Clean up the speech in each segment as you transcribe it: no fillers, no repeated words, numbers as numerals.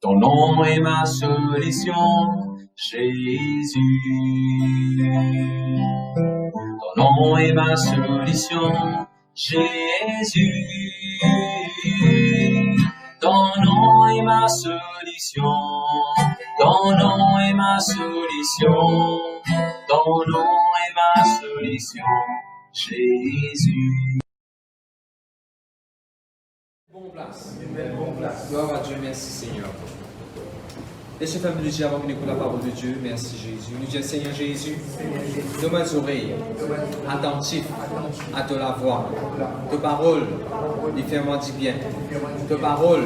Ton nom est ma solution, Jésus. Ton nom est ma solution, Jésus. Ton nom est ma solution. Ton nom est ma solution. Ton nom est ma solution, Jésus. Bon place. Bon place. Gloire à Dieu, merci Seigneur. Laissez faire nous dire avant que nous écoutons la parole de Dieu, merci Jésus. Nous disons Seigneur Jésus, donne mes oreilles attentifs à ta voix. Ta parole, il fait moi du bien. Ta parole,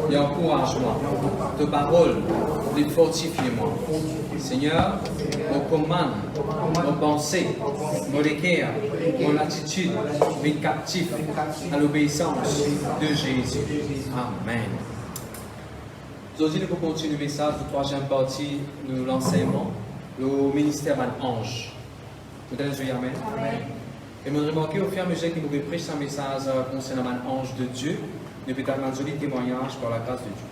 il encourage moi. Ta parole, il fortifie moi. Seigneur, on commande, mon pensée, mon cœur, mon attitude, mes captifs à l'obéissance de Jésus. Amen. Aujourd'hui, nous allons continuer le message de la troisième partie de l'enseignement, le ministère d'un ange. Vous avez dit Amen. Et nous remarquons au fur et à mesure que nous prêchons un message concernant un ange de Dieu, nous pouvons avoir un joli témoignage par la grâce de Dieu.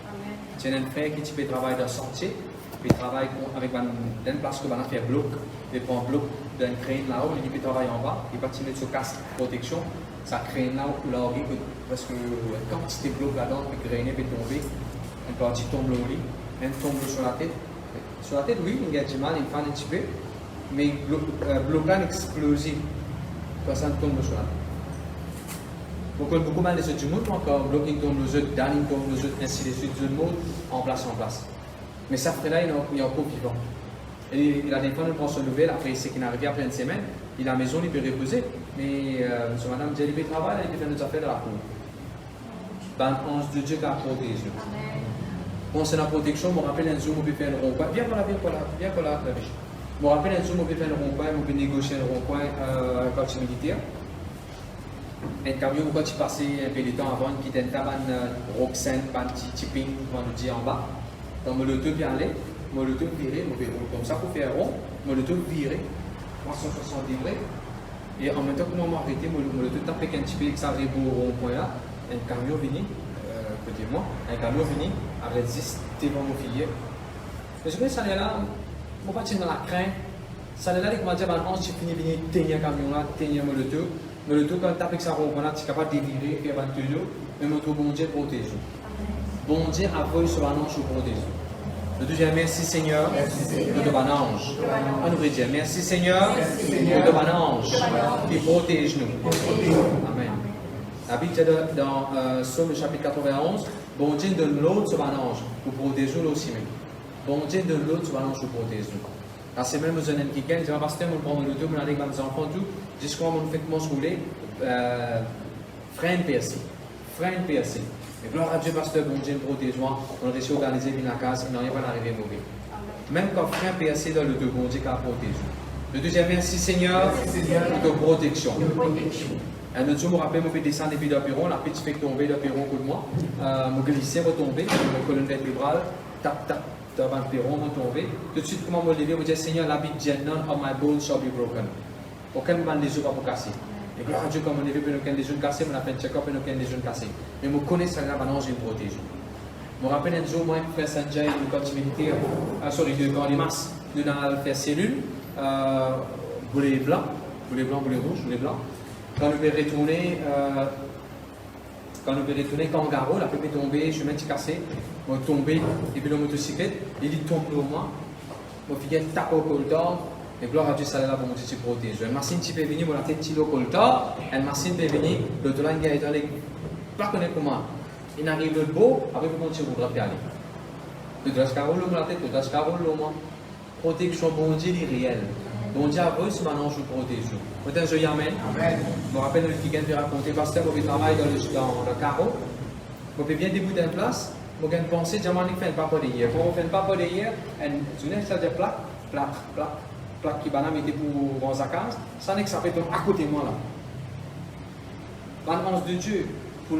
C'est un frère qui peut travailler dans le sentier, il travaille avec une place que on fait bloc, il prend un bloc d'un crane là-haut, il peut travailler en bas, il va mettre sur casque protection, ça crane là-haut, parce que quand il y a bloc là-dedans, il peut grainer, il peut tomber. Une partie tombe au lit, elle tombe sur la tête. Sur la tête, oui, il y a du mal, il fait un petit peu, mais blocage explosif, quand ça tombe sur la tête. Beaucoup mal les autres du monde, encore blocking tombe aux autres, danning tombe aux autres, ainsi de suite, tout le monde, en place. Mais ça fait là, il est encore vivant. Et il a des fois, il prend son nouvelle, après, c'est qu'il est arrivé après une semaine, il est à la maison, il peut reposer, mais son madame dit, il peut travailler, il peut faire nos affaires de la cour. Ben, ange de Dieu qui a protégé. Concernant la protection, je me rappelle un jour, on peut faire un rond-point. Viens par là, la biche. Je me rappelle un jour, on peut faire un rond-point, on peut négocier un rond-point quand tu es militaire. Un camion, quand tu passais un peu de temps avant, qui était un taban Roxane, un petit tipping, comme on dit en bas. Donc, je me bien aller, je me virer, comme ça pour faire un rond, je me virer, 360 degrés. Et en même temps que je m'arrêtais, je me taper un petit peu, que ça arrive au rond-point là, un camion venu. Côté moi, un camion venu avec 10 devant mon fille. Mais je me dis, ça est là, je ne vais pas dans la crainte. Ça est là, il m'a dit, tu finis de venir tenir le camion là, tenir le tout. Mais le tout, quand tu as pris ça, tu es capable de dévirer, faire un tuyau, mais notre bon Dieu protège. Bon Dieu a voulu sur un ange pour protéger. Le deuxième, merci Seigneur, pour ton ange. On nous dire, merci Seigneur, pour ton ange qui protège nous. Amen. La Bible dit dans Psaume chapitre 91, bon Dieu donne l'autre sur un ange pour protéger nous aussi même. Bon Dieu donne l'autre sur un ange pour protéger nous. La semaine, nous avons quelqu'un qui dit, pasteur, nous prenons le tout, nous allons avec mes enfants, tout, jusqu'à mon fait mon rouler, frein percé. Et gloire à Dieu, pasteur, bon Dieu, protège-moi, on a réussi à organiser une case, il n'y a pas d'arrivée mauvais. Même quand frein percé dans le deux, bon Dieu qui a protégé. Le deuxième, merci Seigneur pour ta protection. Un autre jour, je me rappelle, je peux descendre depuis le perron, la petite fait tomber le perron contre moi. Je glissais, je tomber, mon colonne vertébrale, tac, devant le perron, je tomber. Tout de suite, comment je me lever, je me dis, Seigneur, la vie dit, none of my bones shall be broken. Aucun moment des os va pour casser. Et gloire à Dieu, comme on est levé, nous avons des genoux cassés, on a fait un check-up et nous avons des genoux cassés. Mais je connais ça là, maintenant, je me protège. Je me rappelle un jour, moi, frère Sanjay, nous sommes militaires, de Camp des Masses, nous avons fait cellule, boulet blanc, boulet rouge, boulet blanc. Quand nous pouvons retourner, quand on garou, la peut tomber, je suis cassé, je suis tombé, et puis le motocyclette, il tombe pour moi, je suis tape au coltar, et gloire à Dieu, ça est là pour moi, je suis protégé. Une machine qui peut venir, mon tête tire au coltar, une machine peut venir, l'autre là, il est allé, pas connaître comment. Il arrive le beau, après il continue pour aller. Le drascarou, la tête, le drascarou, moi. Protection, bon Dieu, il est réel. Bon Dieu a reçu maintenant, je vous protège. Peut-être je Amen. Je me rappelle le week-end, je vais raconter, pasteur, je travaille dans le carreau. Je peux bien débouter une place, je vais penser, je vais faire un papa de hier. Pour faire un papa de hier, tu n'as pas de plaque qui va mettre pour vendre sa case, ça n'est que ça fait à côté de moi là. L'annonce de Dieu pour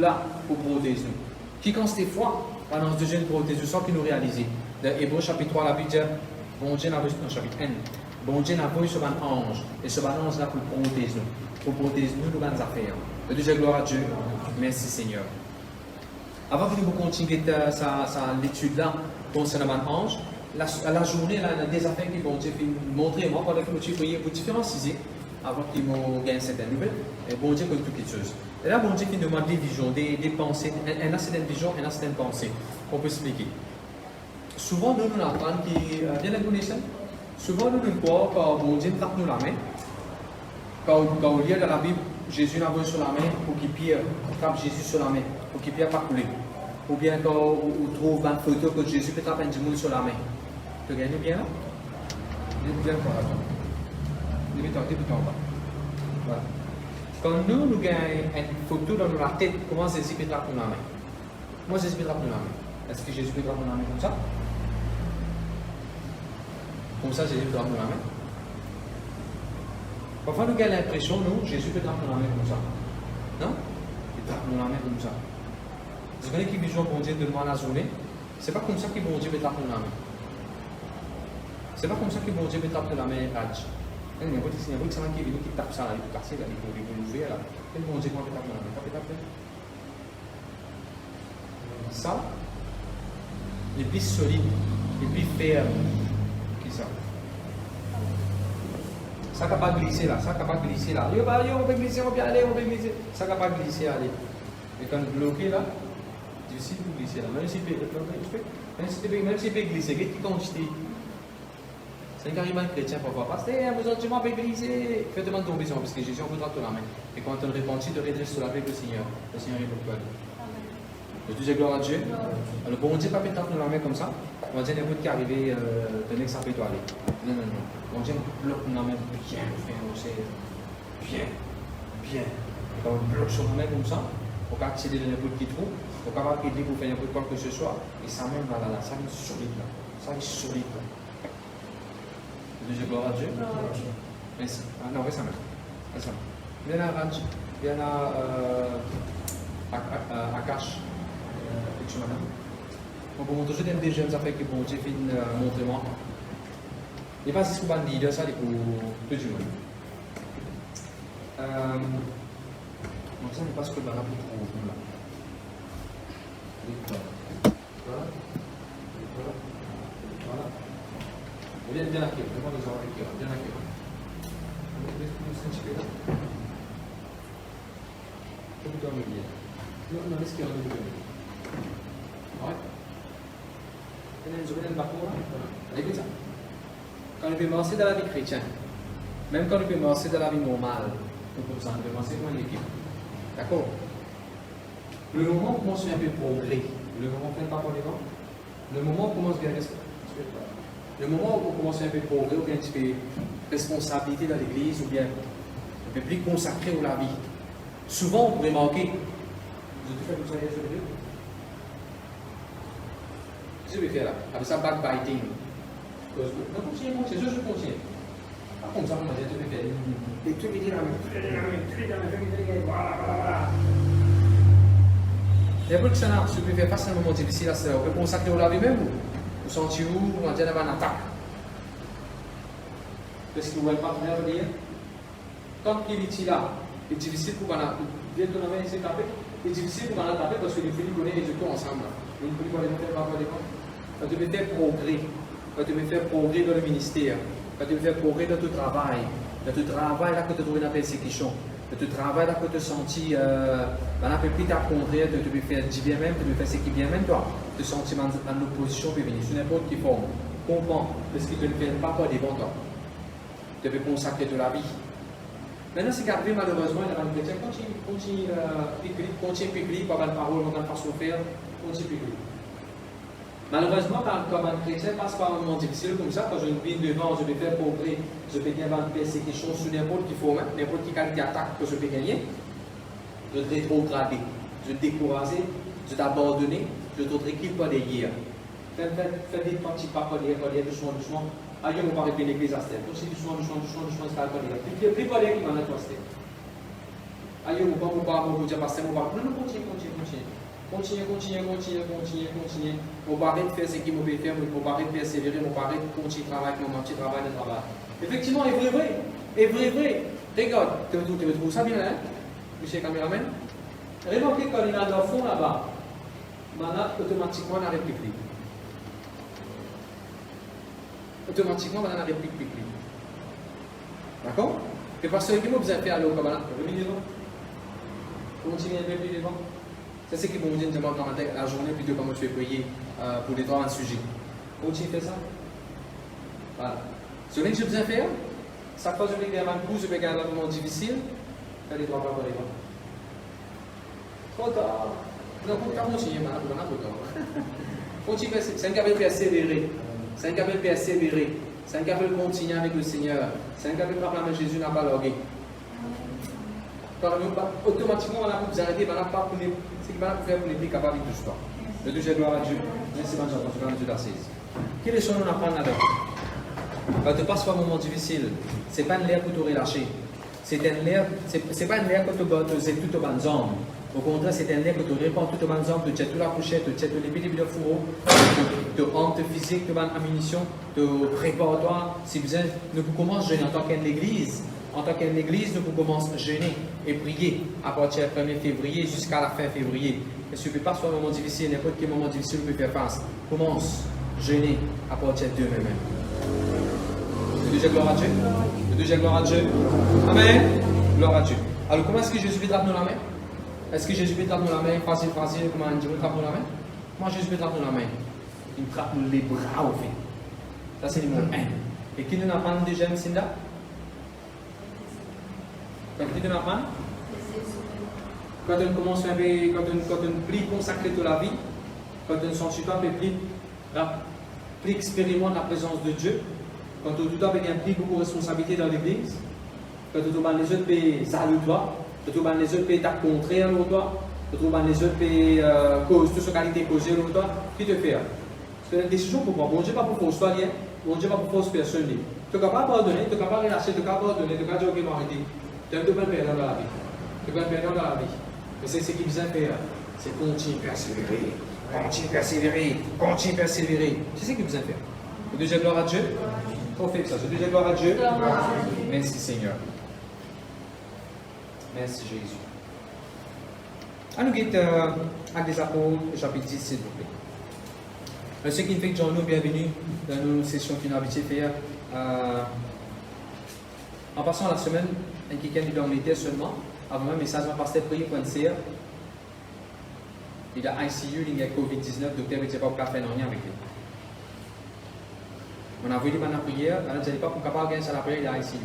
protéger nous. Qui quand c'était foi, l'annonce de Dieu nous protège, sans qu'il nous réalise. Dans Hébreux chapitre 3, la Bible dit, bon Dieu n'a pas dans chapitre 1. Bon Dieu n'a pas sur un ange, et ce ange là pour protéger nous, dans nos affaires. Le Dieu gloire à Dieu, merci Seigneur. Avant que nous continuions l'étude là concernant l'ange, la journée, là, il y a des affaires qui vont montrer, moi, pendant que vous différenciez, avant qu'ils m'ont gagné certaines nouvelles, et bon Dieu comme toutes les choses. Et là, bon Dieu qui nous demande des visions, des pensées, un a certaines visions, un a certaines pensées, qu'on peut expliquer. Souvent, nous apprenons qui vient de nous souvent, nous croyons que bon Dieu frappe nous la main. Quand on lit dans la Bible, Jésus n'a pas sur la main pour qu'il Pierre frappe Jésus sur la main, pour qu'il Pierre pas couler. Ou bien quand on trouve une photo que Jésus peut frapper un monde sur la main. Tu gagnes bien là? Bien encore là. Tout en bas. Voilà. Quand nous gagnons une photo dans la tête, comment Jésus peut frapper la main? Comment Jésus peut frapper la main? Est-ce que Jésus peut frapper la main comme ça? Comme ça, Jésus peut frapper la main? Parfois, nous avons l'impression, nous, Jésus peut frapper la main comme ça. Non? Il frappe la main comme ça. Vous connaissez qui vision bon Dieu de moi la journée? C'est pas comme ça que bon Dieu peut frapper la main. C'est pas comme ça que bon Dieu peut frapper la main Raj. Il y a beaucoup de gens qui tapent ça, il faut casser, il faut ouvrir là. Quel bon Dieu peut frapper la main? Pas peut-être. Ça, les plus solides, les plus fermes, qui ça? Ça ne peut pas glisser là, ça ne peut pas glisser là. On peut glisser, on peut aller, on peut glisser. Ça ne peut pas glisser, aller. Et quand bloqué là, difficile de glisser là. Même si il peut glisser, qu'est-ce qui consiste? C'est un carrément chrétien parfois. Pasteur, vous avez pas glisser. Faites-moi tomber parce que Jésus en voudra te la main. Et quand on repentit, de redresser sur la avec le Seigneur. Le Seigneur est pour toi. Je dis gloire à Dieu. Alors, bon Dieu, pas mettre dans la main comme ça. On va dire n'importe qui arriver, tenez que ça peut aller. Non. Bon Dieu, bloque la main bien, bien. Quand on bloque sur la main comme ça, on peut accéder dans n'importe qui trou, on peut pas aider pour faire n'importe quoi que ce soit. Et ça même va là, ça va être solide là. Ça va être solide là. Je dis gloire à Dieu. Merci. Ah non, récemment. Viens là, Raj. Viens là, Akash. On peut montrer des jeunes affaires que bon Dieu fait montrer moi. Il n'y a pas si souvent de leader, ça, pour tout le monde. Donc ça n'est pas ce que l'on a pour trouver là. Voilà. Viens là, vraiment nous avons avec viens là. Non, laisse qu'il y a un peu. Ouais. Écoute ça. Quand on peut penser dans la vie chrétienne, même quand on peut penser dans la vie normale, on peut penser comme une équipe. D'accord? Le moment où on commence un peu progrès, le moment où on fait pas pour le moment où on commence à gagner le moment où on commence un peu progrès, ou bien un petit peu responsabilité dans l'église, ou bien un peu plus consacré à la vie. Souvent, on pourrait manquer. Vous avez fait comme ça hier sur le vidéo? Je vais faire là, avec ça, backbiting. Non, continue, je continue. Pas comme ça, on m'a dit, tu peux faire des trucs qui disent, voilà. Et après que ça, si vous pouvez faire face à un moment difficile, on peut consacrer au laver même, vous sentez-vous, on va dire, d'avoir une attaque. Qu'est-ce que vous voulez pas faire dire? Tant qu'il est là, c'est difficile pour qu'on vienne de la main ici taper, c'est difficile pour qu'on a tapé parce que les filles connaissent les deux ensemble. Les filles connaissent les deux ensemble. Quand tu veux faire progrès, quand tu veux faire progrès dans le ministère, quand tu veux faire progrès dans ton travail, là que tu trouves une persécution, dans ton travail là que tu sens, un peu plus t'apprendre, tu veux faire du bien même, tu veux faire ce qui est bien même toi, tu te sens dans l'opposition peut venir sur n'importe quelle forme. Comprends, parce que tu ne fais pas devant toi. Tu veux consacrer de la vie. Maintenant, c'est qu'arrivé malheureusement, il y a un chrétien, continue public, par la parole, on n'a pas souffert, continue public. Malheureusement, comme un chrétien passe par un moment difficile comme ça, quand je viens devant, je vais faire progrès, je vais gagner une persécution sur n'importe qui forme, n'importe qui attaque que je vais gagner, je vais rétrograder, je vais décourager, je vais t'abandonner, je vais te réquiper par derrière. Fais des petits pas par derrière, doucement. Aïe, on va arrêter l'église à cette. Aussi doucement, c'est pas par derrière. Plus par derrière qui m'en a toisté. Aïe, on va vous dire, pasteur, on va. Non, continue. Continue. On va arrêter de faire ce qu'il faut faire, on va arrêter de persévérer, on va arrêter de continuer à travailler, mon petit travail. Effectivement, est vrai. Regarde, tu trouves ça bien, hein, monsieur le caméraman? Remarquez quand il est dans le fond là-bas. Voilà, automatiquement, la réplique. Automatiquement, on a la réplique. D'accord? Et parce que vous avez fait aller au Kabbalah, revenez devant. Continuez un peu plus devant. Ça, c'est ce que vous me demande dans la journée, plutôt comment tu fais prier pour les trois sujets. Continuez à faire ça. Voilà. Ce que je vous ai fait, chaque fois que je vais faire un coup, je vais garder un moment difficile, faites les trois pas pour les bras. Trop tard. Non, continuez, on a trop tard. Continuez, c'est un cas de persévérer. C'est un cas de persévérer. C'est un cas de continuer avec le Seigneur. C'est un cas de proclamer Jésus n'a pas l'orgueil. Automatiquement, on a vous arrêter, on n'a pas pour c'est qu'il va faire pour les capables de tout ça. Le deuxième gloire à Dieu. Merci, Benjamin, pour ce que tu as saisi. Quelle leçon on apprend là-dedans? Quand tu passes par un moment difficile, ce n'est pas une l'air pour te relâcher. C'est pas une l'air que tu vas te faire tout au bon zombie. Au contraire, c'est un l'air que tu réponds tout au bon zombie, tu jettes la couchette, tu jettes les bébés de fourreau, tu honte physique, tu vas en ammunition, tu prépares toi. Si besoin, nous commençons à jeûner en tant qu'Église. En tant qu'Église, nous commençons à jeûner et prier à partir du 1er février jusqu'à la fin février. Et si tu ne peux pas sur un moment difficile, n'importe quel moment difficile, tu peux faire face. Commence à jeûner à partir de demain même. Déjà gloire à Dieu. Déjà gloire à Dieu. Amen. Gloire à Dieu. Alors, comment est-ce que Jésus peut taper dans la main? Est-ce que Jésus peut taper dans la main? Facile, comment on dit, on tape dans la main? Moi, Jésus peut taper dans la main. Il frappe les bras au fait. Ça, c'est le numéro 1. Et qui nous apprend le deuxième, Cinda? Quand tu nous apprends? Quand on commence à faire, quand on plie consacrer toute la vie, quand on s'en suit pas, plus expérimente la présence de Dieu. Quand tu as pris beaucoup de responsabilités dans l'église, quand tu as les autres pays saluent toi, quand tu as les autres pays contraire à toi, quand tu as les autres pays cause, toute cette qualité causée à toi, qui te fait? C'est une décision pour moi. Bon Dieu pas pour force toi, bon Dieu pas pour force personne. Tu n'es capable de pardonner, tu n'es capable de relâcher, tu n'es capable de pardonner, tu n'es capable de dire ok, m'arrêter. Tu n'es pas perdant dans la vie. Tu n'es pas perdant dans la vie. Mais c'est ce qui vient faire, c'est continuer à persévérer. Continue à persévérer, continue à persévérer. C'est ce qu'il vous a fait. Le deuxième gloire à Dieu. On fait ça. Le deuxième gloire à Dieu. Merci Seigneur. Merci Jésus. À nous guetter avec des apôtres, chapitre 10, s'il vous plaît. Ce qui fait que Jean-Nous, bienvenue dans nos sessions qu'on a habitué à faire. En passant la semaine, un quelqu'un du l'Angleterre seulement, avant un message, on passait prier pour une sœur. Il a ICU, il a COVID-19, docteur ne sait pas pourquoi faire rien avec lui. On a envoyé pendant la prière, on ne savait pas pourquoi pas gagner la prière, il a ICU.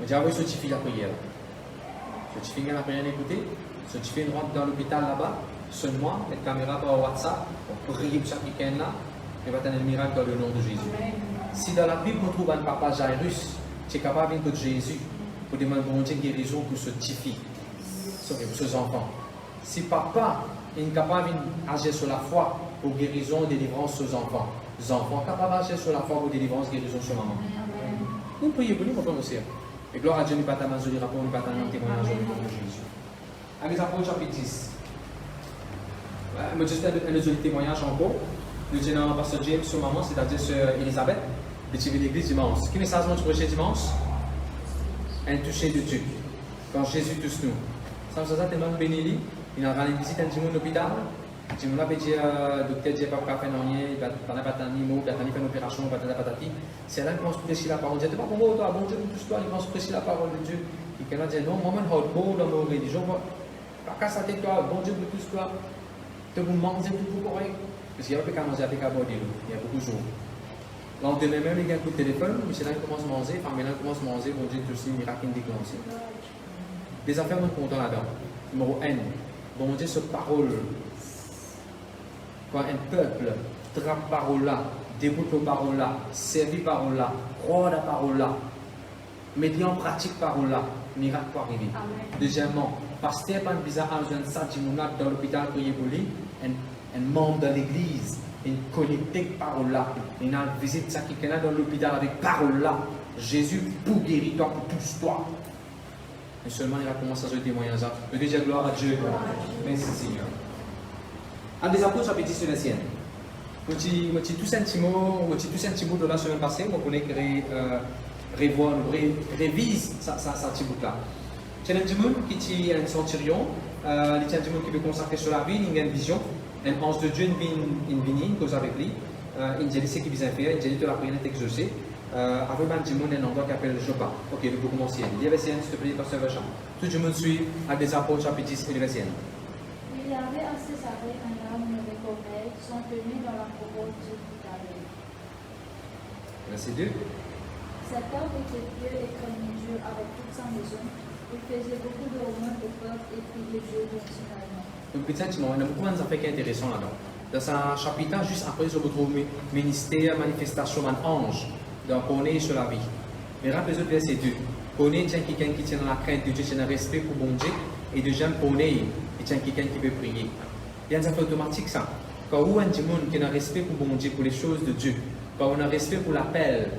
On a envoyé ce petit fille la prière. Ce petit fille la prière écouté, ce petit fille rentre dans l'hôpital là-bas, seulement, mettre la caméra par WhatsApp, on prie pour chaque week-end là, et va tenir le miracle dans le nom de Jésus. Si dans la Bible on trouve un papa Jairus, tu es capable de venir de Jésus pour demander bon Dieu guérison pour ce petit fille, pour ces enfants. Si papa est capable d'agir sur la foi pour guérison et délivrance sur les enfants. Les enfants capables d'agir sur la foi pour délivrance et guérison sur maman. Nous prions pour nous, mon frère aussi. Et gloire à Dieu, nous pas ta main, nous rapport, nous pas ta main, témoignage au nom de Jésus. Avec les apôtres, chapitre 10. Je vais juste un témoignage encore. Nous disons à pasteur James sur maman, c'est-à-dire sur Elisabeth, de tirer l'église dimanche. Quel message nous prêcher dimanche? Un toucher de Dieu. Quand Jésus touche nous. Ça me fait tellement béni. Il a ramené visite un à l'hôpital. Je me l'avais dit, docteur dit pas faire rien, il va pas faire une opération, il va faire patati. C'est là qu'il pense prêcher la parole de Dieu. Pas pour moi, bon Dieu, tout toi, il pense prêcher la parole de Dieu. Et quelqu'un dit non, moi, je suis beau dans nos religions. Pas qu'à ça, toi, bon Dieu, tout toi. Tu vous manger tout correct. Parce qu'il n'y a pas qu'à manger avec un bordel. Il y a beaucoup de jours. Lendemain même, il y a un coup de téléphone, monsieur là, il commence à manger, enfin, maintenant, il commence à manger, bon Dieu, tout aussi, miracle déclenché. Des affaires, nous comptons là-dedans. Numéro 1. Bon Dieu, cette parole. Quand un peuple trappe parole là, dégoûte parole là, servit parole là, croit la parole là, mettez en pratique parole là, miracle peut arriver. Deuxièmement, pasteur pas bizarre à un sentiment dans l'hôpital prier pour lui, un membre de l'église, une connecté parole là, il a visite ça quelqu'un dans l'hôpital avec parole là, Jésus pour guérir toi, pour tous toi. Et seulement il a commencé à se témoigner ça. Le deuxième gloire à Dieu. Merci Seigneur. Un des apôtres chapitre 10 sur la sienne. Je suis tout sentiment de la semaine passée, je connais que revoir, révise ça petit bout là. C'est un monde qui est un centurion, il y a un monde qui veut consacrer sur la vie, il a une vision. Un ange de Dieu in vini, cause avec lui. Il dit ce qu'il vient faire, il dit que la prière est exaucée. Avec un petit monde, un endroit qui appelle Joppa. Ok, nous pouvons commencer. Il y avait s'il te plaît, pasteur Vachon. Tout le monde suit avec des apôtres, chapitre 10, il y avait. Il y avait à Césarée un homme nommé Corneille, son tenu dans la couronne du Galilée. Verset 2. Cet homme était pieux et craignait Dieu avec toute sa maison. Il faisait beaucoup de remords au peuple et priait Dieu continuellement. Donc, peut-être, il y a beaucoup d'affaires qui sont intéressantes là-dedans. Dans ce chapitre, juste après, je retrouve ministère, manifestation d'un ange. Donc, on est sur la vie. Mais rappelez-vous, verset 2. On est quelqu'un qui tient dans la crainte de Dieu, qui tient dans le respect pour bon Dieu. Et deuxième, on est quelqu'un qui veut prier. Il y a un affaire automatique ça. Quand on a un monde qui a un respect pour bon Dieu, pour les choses de Dieu, quand on a un respect pour l'appel,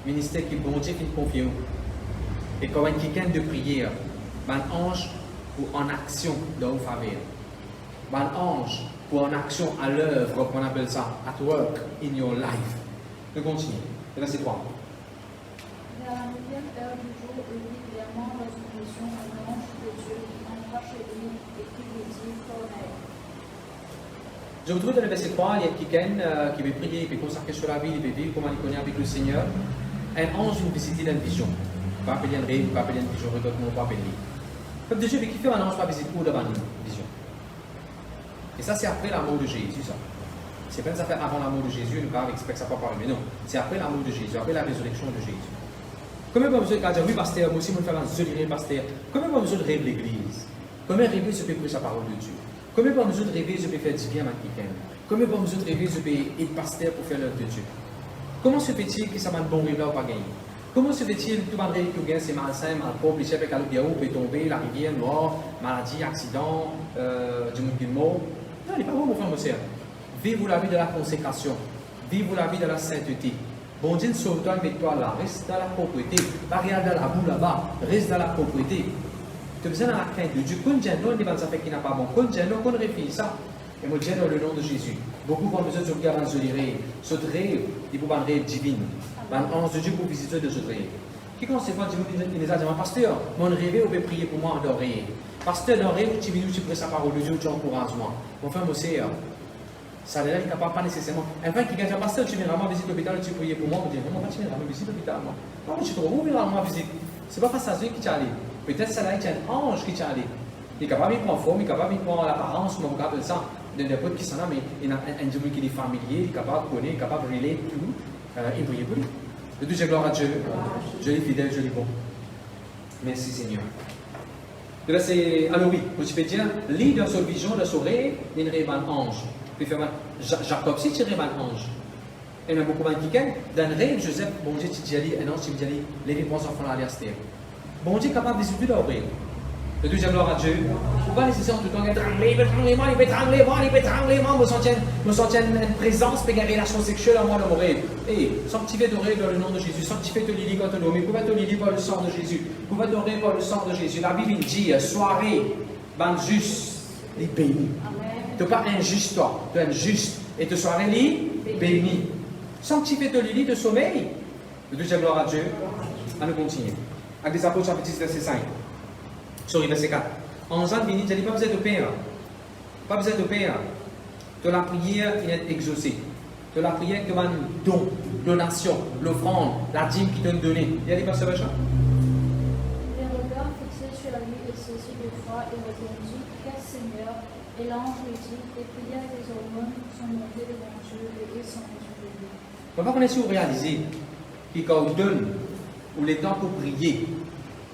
ministère qui est bon Dieu, qui nous confie. Et quand on a quelqu'un de prière, un ange pour en action dans vos faveurs. Un ange pour en action à l'œuvre, qu'on appelle ça, at work in your life. Nous continuons. Verset 3. Vers la 9e heure du jour, il vit clairement dans une vision un ange de Dieu qui entra chez lui et qui lui dit Corneille. Je vous trouve dans le verset 3, il y a quelqu'un qui veut prier, qui veut consacrer sur la vie, il veut vivre comment il connaît avec le Seigneur. Un ange vient visiter dans une vision. Pas appeler un rêve, pas appeler une vision, regarde comment on peut appeler. Comme de Dieu, mais qui fait un ange pas visiter pour devant une vision. Et ça, c'est après la mort de Jésus, ça. C'est pas ça fait avant la mort de Jésus, nous pas expecter ça pas parler, mais non. C'est après la mort de Jésus, après la résurrection de Jésus. Combien de besoin de dire, oui, pasteur, moi aussi, je vais faire un zoliré, pasteur. Combien de besoin de rêver l'église? Combien de rêver, je peux prêcher la parole de Dieu? Combien de besoin de rêver, je peux faire du bien à quelqu'un? Combien de besoin de rêver, je peux être pasteur pour faire l'œuvre de Dieu? Comment se fait-il que ça m'a un bon rêve là ou pas gagné? Comment se fait-il que tout le rêve que c'est malsain, mal propre, les chefs avec un bien haut, peut tomber, la rivière, mort, maladie, accident, du monde qui est mort? Non, il n'est pas bon, mon frère, mon sœur. Vivez-vous la vie de la consécration. Vivez-vous la vie de la sainteté. Bon Dieu, sauve-toi, mets-toi là. Reste dans la propreté. Pas regarder dans la boue là-bas. Reste dans la propreté. Tu as besoin de la crainte de Dieu. Quand Dieu nous dit ça fait qu'il n'a pas bon. Quand Dieu nous réfléchit ça. Et moi, Dieu dans le nom de Jésus. Beaucoup ont besoin de se regarder dans ce rêve. Ce rêve, il faut un rêve divin. Un ange de Dieu pour visiter de ce rêve. Qui conséquent, il les a dit, pasteur, mon rêve, on peut prier pour moi en doré. Pasteur, dans le rêve, tu viens, tu prends sa parole de Dieu, tu encourages moi. Mon frère, mon sœur. Ça n'est pas nécessairement. Enfin, qui gagne un pasteur, tu viens vraiment visiter l'hôpital, tu pries pour moi, pour dire, non, tu viens vraiment visiter l'hôpital, moi. Non, tu te trouves, viens vraiment visiter. Ce n'est pas face à Dieu qui t'a allé. Peut-être ça là, il y a un ange qui t'a allé. Il est capable de prendre forme, il est capable de prendre l'apparence, mais on regarde ça. De n'importe qui s'en a, mais il y a un Dieu qui est familier, il est capable de connaître, il est capable de relayer tout, et prier pour lui. De Dieu, gloire à Dieu. Dieu est fidèle, Dieu est bon. Merci Seigneur. Alors oui, tu peux dire, lis dans sa vision, dans son rêve, il rêve un ange. Jacob, si tu rêves un ange, il y en a beaucoup qui gagnent. Dans le rêve, Joseph, bon Dieu, tu dis, un ange, tu me dis, les réponses enfants à l'Astère. Bon Dieu est capable de visiter leur rêve. Le deuxième gloire à Dieu. Vous pas nécessairement tout le temps, il peut trembler, me sentir une présence, puis une relation sexuelle en moi dans mon rêve. Et sanctifiez ton rêve dans le nom de Jésus, sanctifiez ton lit quand on nomme, pouvez te lire par le sang de Jésus, pouvez te rêve par le sang de Jésus. La Bible dit, soirée, ban juste, les bénis. Tu n'es pas injuste, toi, tu es juste. Et te soirée, les bénis. Sanctifiez ton lit de sommeil. Le deuxième gloire à Dieu. À nous continuer. Avec des apôtres, chapitre 10, verset 5. Sorry, verset 4. En Jean Béni, il dit pas besoin de père. Pas besoin de père. De la prière, il est exaucé. De la prière, il y a un don, donation, l'offrande, la dîme qui donne donné. Il y a des personnes machin. Les regards fixés sur lui et saisi de foi et répondit, quel Seigneur? Et l'ange lui dit, les prières des hormones sont montées devant Dieu et ils sont réjouis. On va connaître si vous réalisez que quand on donne ou les temps pour prier,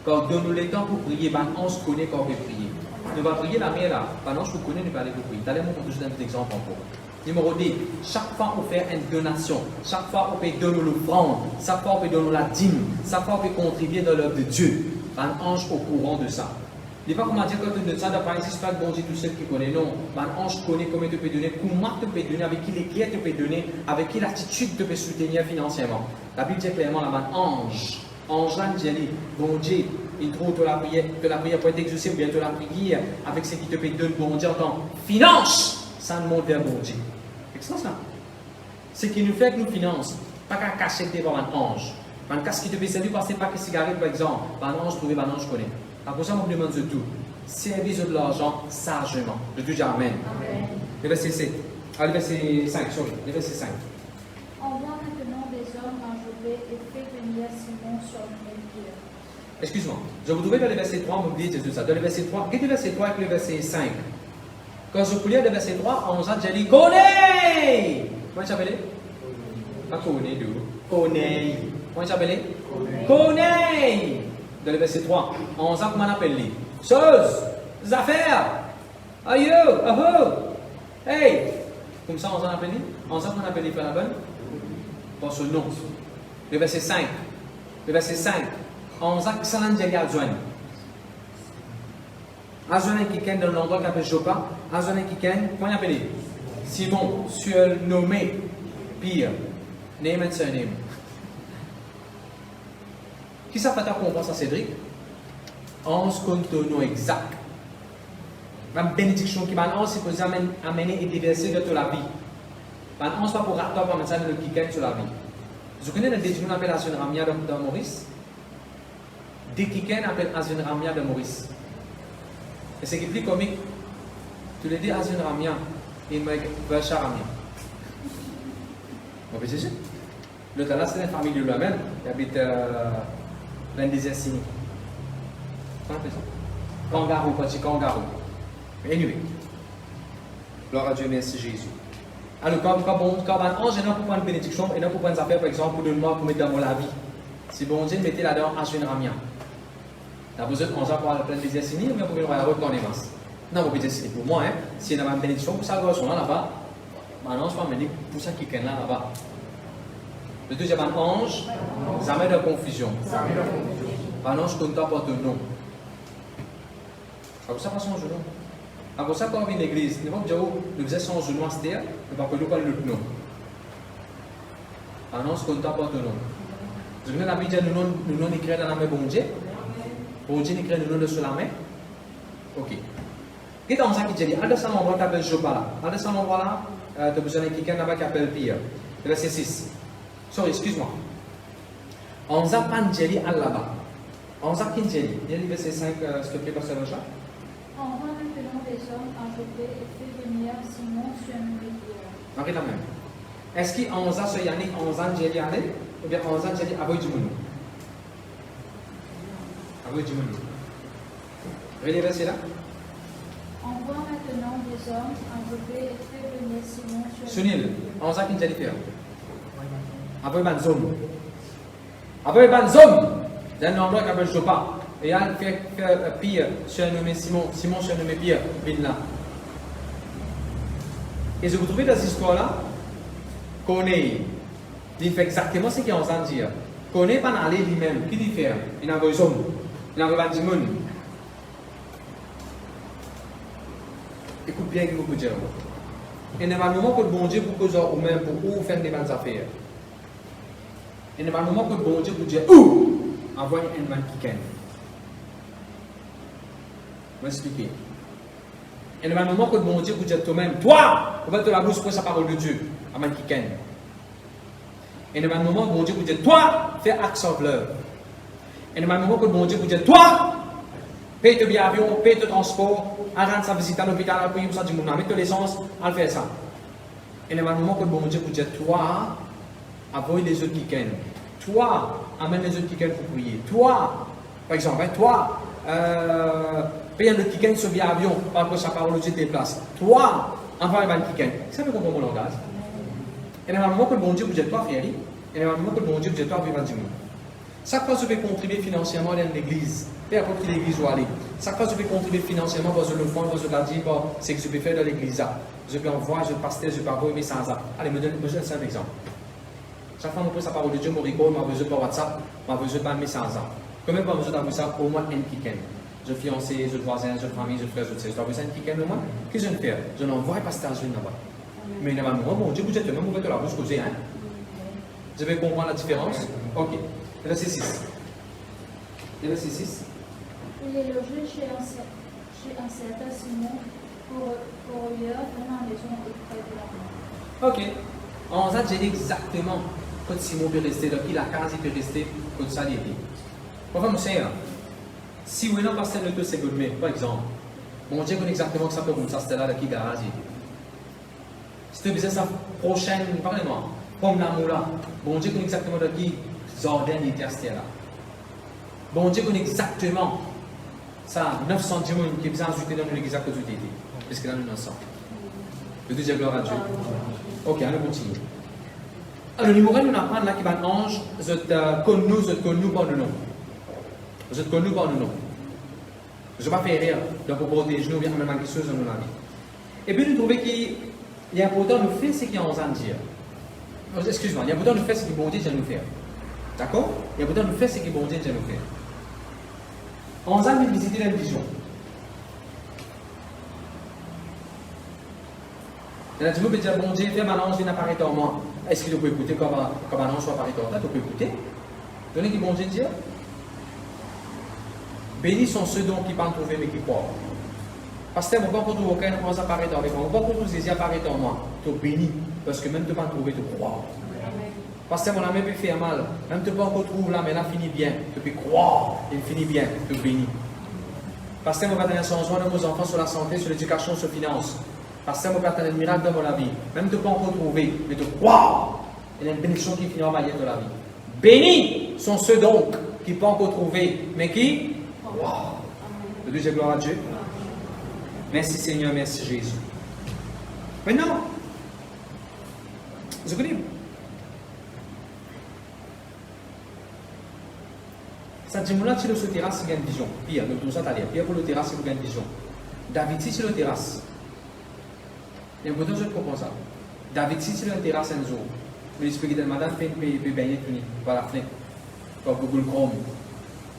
quand on donne les temps pour prier, ben on se connaît quand on veut prier. Nous allons prier la mer là, pendant que je vous connais, nous allons aller pour prier. Allez-moi pour juste un petit exemple encore. Numéro 2, chaque fois on fait une donation, chaque fois on peut donner l'offrande, chaque fois on peut donner la dîme, chaque fois on peut contribuer dans l'œuvre de Dieu. Un ange au courant de ça. Il n'est pas comment dire quand on donne ça, d'après ici, c'est pas que bon Dieu tout seul qui connaît. Non, un ange connaît comment tu peux donner, comment tu peux donner, avec qui les clés tu peux donner, avec quelle attitude tu peux soutenir financièrement. La Bible dit clairement là-bas, ange là, il dit, bon Dieu, il trouve que la prière peut être exaucée ou bien que la prière avec ce qui te peut donner, bon Dieu, en tant finance, ça nous monte vers bon Dieu. C'est ça. Ce qui nous fait que nous finance, pas qu'à cacher devant un ange. Un casque qui te peut servir parce que c'est pas que cigarette par exemple, un ange trouvé, un ange connaît. Pour ça, on me demande de tout. Service de l'argent sagement. Je dis Amen. Amen. Le verset 7. Ah, le verset 5, sorry. Le verset 5. Envoie maintenant des hommes à Jopé et fais venir Simon surnommé Pierre. Excuse-moi. Je vous trouvais dans le verset 3, vous oubliez tout ça. Dans le verset 3, qu'est-ce que le verset 3 avec le verset 5? Quand je voulais le verset 3, on a dit Connais! Comment il s'appelait? Pas Connais, du Connais. Comment il s'appelait? Connais! Dans le verset 3, on a comment on appelle les choses, les affaires. Aïe, hey! Comme ça, on s'en appelle les? On sait comment on appelle les frères la bonne? Dans ce nom. Le verset 5. Le verset 5. On a excellent Dieu à Joanne. Azoné qui ken dans l'endroit qui appelle Joppa. Azoné qui ken, comment il appelle? Simon, surnommé Pierre. Name and surname. Qui ça fait ta réponse à Cédric? On se compte le nom exact. La bénédiction qui m'a supposé amener et déverser de toute la vie. On ne pas pour attendre comme ça le qui sur la vie. Vous connaissez le déjeuner qu'on appelle Azun Ramia de Maurice? Des Kiken appellent Azun Ramia de Maurice. Et ce qui est plus comique, tu le dis Azun Ramia et Bacha Ramia. On peut dire le Tala, c'est une famille de lui-même qui habite l'un des Insignes. Comment on appelle ça? Kangaroo, petit kangaroo. Anyway. Gloire à Dieu, merci Jésus. Alors, quand un ange est là pour prendre une bénédiction et non pour prendre des affaires, par exemple, pour donner moi pour mettre dans la vie. Si bon Dieu mettez là-dedans Azun Ramia. T'as besoin qu'on pour la pleine des Insignes ou bien pour venir à la route dans les masses? Non, vous pouvez dire c'est pour moi, hein. Si il y a une bénédiction, pour ça, garçon là-bas, un ange va mener pour ça qui est là-bas. Le deuxième ange, ça met de confusion. Un ange compte pas de nom. Alors ça passe son genou. Alors ça quand on vient à l'église, ne pas dire le faisait son genou à terre, ne pas que pas le nom. Un ange compte pas de nom. Je viens d'habiter nous non écrit dans la main bon Dieu. Bon Dieu écrit le nom de sur la main. Ok. Et dans ça qui dit, à ce endroit tu appelles Joppa là. À ce endroit là, tu as besoin de quelqu'un là-bas qui appelle Pierre. Verset 6. Sorry, excuse-moi. On a pas un jelly à là-bas. On a qu'un jelly. Il y a le verset 5, s'il te plaît, pasteur Rocha. Envoie maintenant des hommes à Jopé et fais venir Simon surnommé Pierre. Marie la même. Est-ce qu'on a ce yannick, on a un jelly à l'aide ou bien on a un jelly à voix du monde? À voix du monde. Regardez le verset là. Envoie maintenant des hommes à Jopé et fais venir Simon Sunil, surnommé on a qu'un jelly faire. Après ban zone. Après ban zone. Il y a un endroit qui s'appelle Joppa. Et il y a un fait Pierre, surnommé Simon. Simon surnommé Pierre, vient là. Et je vous trouvez dans cette histoire-là, Connais. Il fait exactement ce qu'il est en train de dire. Connais pas aller lui-même. Qui dit faire? Il n'a pas besoin. Il n'a pas besoin de monde. Écoute bien ce que je vous dire. Et il n'y a pas de moment que le bon Dieu pour causer ou même pour faire des bonnes affaires. Il n'y a pas de moment que le bon Dieu pour dire envoie un man qui ken. Je vais expliquer. Il n'y a pas de moment que le bon Dieu pour dire toi-même, toi, ouvre la bouche pour sa parole de Dieu, un man qui ken. Il n'y a pas de moment que le bon Dieu pour dire toi, fais acte of love. Il n'y a pas de moment que le bon Dieu pour dire toi, paye ton billet d'avion, paye ton transport, arrête sa visite à l'hôpital, paye pour ça du monde, mets ton l'essence, à faire ça. Il n'y a pas de moment que le bon Dieu pour dire toi, envoie les autres qui ken. Toi, amène les autres qui ken pour prier. Toi, par exemple, toi, paye un autre qui ken sur billet d'avion, par rapport à sa parole de Dieu déplace. Toi, envoie un qui ken. Ça veut comprendre mon langage. Il y a un moment que le bon Dieu pour dire toi, Fierry. Il y a un moment que le bon Dieu pour dire toi, vivant du monde. Chaque fois que je vais contribuer financièrement dans l'église, et après que l'église va aller, chaque fois que je vais contribuer financièrement dans le fond, je vais dire, c'est que je vais faire dans l'église. Je vais envoyer, je vais pasteur, je vais envoyer mes sans. Allez, me donne un simple exemple. Chaque fois que je prends sa parole de Dieu, mon record, m'a besoin par WhatsApp, m'a besoin par mes sans. Combien de besoin d'avoir ça au moins un qui-ken? Je fiancé, je voisin, je famille, je frère, je sais. Je dois besoin un qui-ken au moins? Qu'est-ce que je vais faire? Je n'envoie pas pasteur là-bas. Mais il y a un moment, bon Dieu, vous êtes même ouvert la bouche causée, hein? Je vais comprendre la différence. Ok. Verset 6. Verset 6. Il est logé chez un certain Simon pour ailleurs dans la maison auprès de la main. Ok. On a dit exactement quand Simon peut rester, donc il a case, il peut rester comme ça, il est. Enfin, monsieur, si vous n'avez pas pasteur de c'est good, par exemple, bon Dieu connaît exactement que ça peut comme ça, c'était là, qui garage. Si tu faisais sa prochaine, parlez-moi, comme l'amour là, bon Dieu connaît exactement de qui Jordan était resté là. Bon Dieu connaît exactement ça, 900 démons qui faisaient ajouter dans l'église à cause de Tété. Parce que là, nous en sommes. Je dis gloire à Dieu. Ok, allons continuer. Alors, le numéro nous apprend là qui va l'ange, vous êtes connus par le nom. Vous êtes connus par le nom. Je ne vais pas faire rire, donc pour protéger nous, bien même quelque chose dans nos amis. Et puis, nous trouvons qu'il est important de faire ce qu'il y a en train de dire. Excuse-moi, il est important de faire ce que bon Dieu vient nous faire. D'accord? Il est important de faire ce que bon Dieu vient nous faire. On a visité la vision. Il a dit, vous pouvez dire, bon Dieu, fais ma langue, vient apparaître en moi. Est-ce qu'il peut écouter comme un ange soit apparaître en toi? Tu peux écouter. Donnez qui bon Dieu dit. Bénis sont ceux dont qui parlent trouver mais qui croient. Parce que on ne va pas trouver aucun ange apparaître avec moi. On ne va pas trouver Jésus apparaître en moi. Tu es béni. Parce que même tu ne vas pas trouver, tu crois. Parce que mon ami peut faire mal. Même tu ne vas pas trouver là, mais là finit bien. Tu peux croire. Il finit bien. Tu es béni. Parce que on va donner un changement de nos enfants sur la santé, sur l'éducation, sur les finances. Parce que on va donner un miracle dans la vie. Même tu ne peux pas encore trouver, mais tu crois. Il y a une bénédiction qui finira par dans la vie. Bénis sont ceux donc qui ne peuvent pas encore trouver, mais qui croient. Le Dieu, gloire à Dieu. Merci Seigneur, merci Jésus. Maintenant, vous connaissez. Ça dit, là, sur le terrasse, il y a une vision. Pire, le tout ça, t'as l'air. Pire pour le terrasse, il y a une vision. David, si sur le terrasse, il y a un bouton, je comprends ça. David, si sur le terrasse, un jour, l'esprit de madame fait une baigner par la fenêtre, par Google Chrome,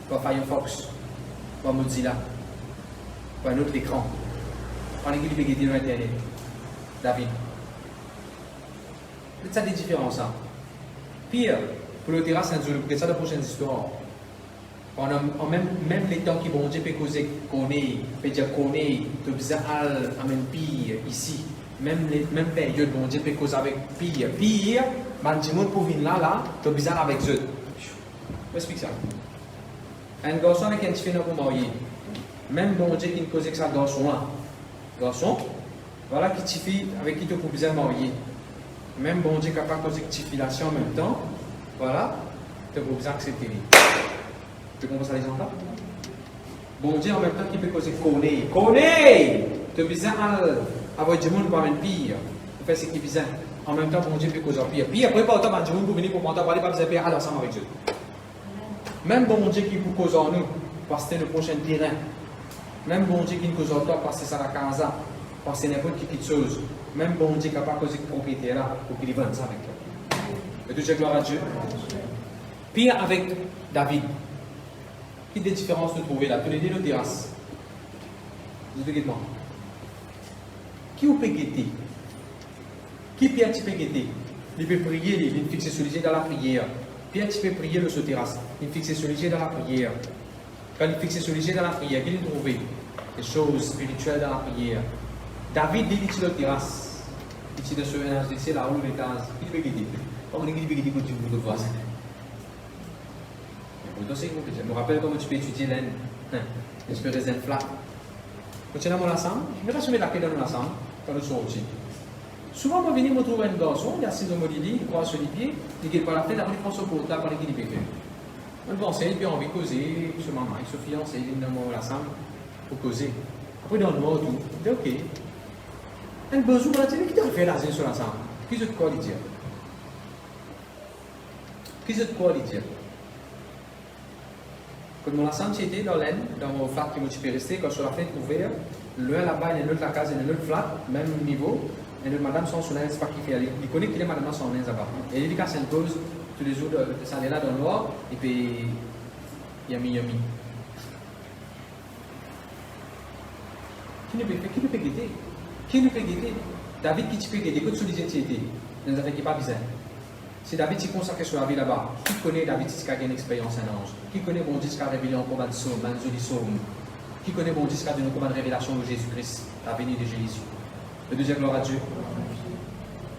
par Firefox, par Mozilla, par un autre écran, par l'équipe qui est dans Internet. David. C'est ça des différences, ça. Pire, pour le terrasse, un jour, c'est ça la prochaine histoire. Même les temps qui vont dire que connaît, peut dire connaît, tu peux en même pire ici. Même période vont dire que cause avec pire. Pire, man dis pour venir là, tu peux avec eux. Je m'explique ça. Un garçon avec un petit pour marier. Même bon Dieu qui ne cause que ça garçon là. Garçon, voilà qui t'y avec qui tu peux bien marier. Même bon Dieu capable de causer que tu fais en même temps. Voilà, tu peux bien accepter. Tu comprends ça, les enfants? Bon Dieu, en même temps, qui peut causer connaît! Tu as besoin d'avoir du monde pour un pire. Tu fais ce qui est besoin. En même temps, bon Dieu peut causer pire. Puis après, pas autant du monde pour venir pour m'entendre parler, pas besoin de faire ensemble avec Dieu. Même bon Dieu qui peut causer en nous, parce que c'est le prochain terrain. Même bon Dieu qui nous cause en toi, parce que c'est ça la casa, parce que c'est n'importe qui chose. Même bon Dieu qui n'a pas causé de propriété là, pour qu'il vende ça avec toi. Et tout, gloire à Dieu. Pire avec David. Quelle est la différence de trouver là? Tu les dis le terrasse. Vous êtes moi. Qui vous peut guetter? Qui peut un peu guetter? Il peut prier, il peut fixer sur les yeux dans la prière. Puis tu peux prier le terrasse. Il fixe sur les yeux dans la prière. Quand il fixe sur les yeux dans la prière, qu'il a trouvé des choses spirituelles dans la prière. David dit qu'il le terrasse. Il dit sur un là où l'étage. Il peut guetter. Comment il peut guetter quand tu veux le voir? Je me rappelle comment tu peux étudier l'aine. Je peux raisin flat. Quand tu es dans mon ensemble, je vais pas se mettre la clé dans mon ensemble, quand nous sommes au-dessus. Souvent, moi, je viens me trouver un garçon, il y a 6 hommes de lit, il croit sur les pieds, il dit qu'il la fenêtre, après il prend son côté, après il dit qu'il fait. On pense, il a envie de causer, sur maman, il se fiance, il vient dans mon ensemble pour causer. Après, dans le noir, tout. Il dit ok. Un besoin, il dit, qui t'a fait la zine sur l'ensemble? Qui est-ce que quoi lui dire? Qui est-ce que quoi lui dire? Quand mon ensemble était dans l'aine, dans mon flat qui me resté, quand sur la fenêtre ouverte, l'un là-bas, il y a l'autre la case, il y a l'autre flat, même niveau, et l'autre madame sont sur l'aine, c'est pas qui fait. Il connaît qu'il est madame sur l'aine là-bas. Et il dit qu'à Sainte-Pose, tous les jours, ça est là dans le noir, et puis yami. Qui ne peut guetter? Qui ne peut guetter? David qui peut guetter, que tu lui dis que tu étais, ne nous avait pas besoin. C'est David qui consacre sur la vie là-bas. Qui connaît David qui a une expérience un ange? Qui connaît bon Dieu qui a révélé en combat de psaume, un joli psaume? Qui connaît bon Dieu qui a donné une révélation de Jésus-Christ, la venue de Jésus? Le deuxième gloire à Dieu.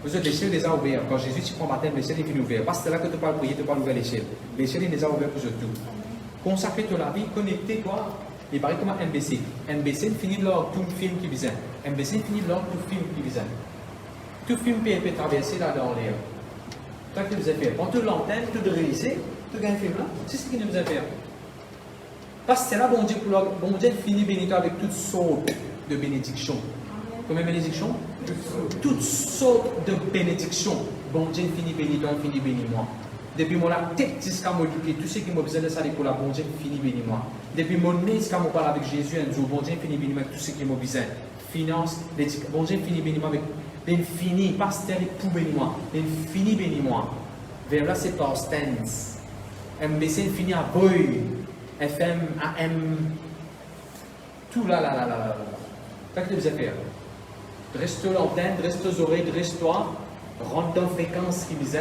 Vous êtes les cieux les a ouverts. Quand Jésus tu prend baptême, les cieux sont ouverts. Parce que c'est là que tu parles prier, tu parles ouvrir les cieux. Les cieux les a ouverts pour eux tout. Consacrer toute la vie, connecter-toi. Il paraît comme un MBC. MBC finit leur tout film qui vient. MBC finit leur tout film qui vient. Tout film peut traverser là dans l'air. C'est ce qu'il nous a fait. Quand tu l'entends, tu le réalises, tu gagnes un film là, c'est ce qu'il nous a fait. Parce que c'est là, bon Dieu finit bénito avec toutes sortes de bénédictions. Combien de bénédictions? Toutes sortes de bénédictions. Bon Dieu finit bénito, finit béni-moi. Depuis mon tête jusqu'à mon lit, tout ce qui m'a besoin de ça, pour la bon Dieu finit béni-moi. Depuis mon nez jusqu'à mon parle avec Jésus, un jour, bon Dieu finit béni-moi avec tout ce qui m'a besoin. Finance, bon Dieu finit béni-moi avec l'infini, pasteur pour béni-moi. L'infini béni-moi. Vers là, c'est past tense. MBC finit à boy. FM, AM, tout là. C'est ce que vous avez fait. Reste l'antenne, reste aux oreilles, reste-toi, rentre dans la fréquence qui vise,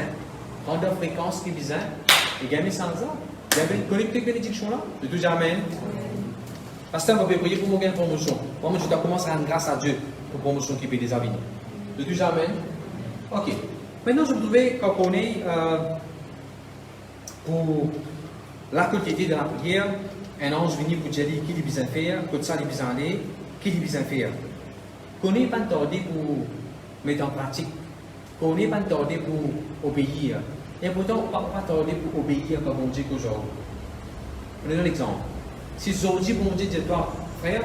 et gagne sans ça. Il y avait une collecte bénédiction là, de tout jamais. Parce que on va prier pour mon gain de promotion. Moi, je dois commencer à rendre grâce à Dieu pour promotion qui peut des avis. De tout jamais. Ok. Maintenant, je voudrais qu'on ait pour la quantité de la prière, un ange venu pour dire qui il besoin faire, que ça il besoin aller, qui il besoin faire. Qu'on n'est pas tardé pour mettre en pratique, qu'on n'est pas tardé pour obéir. Et pourtant, pas tardé pour obéir comme on dit qu'aujourd'hui. Prenons l'exemple. Si aujourd'hui, bon Dieu dit toi, frère,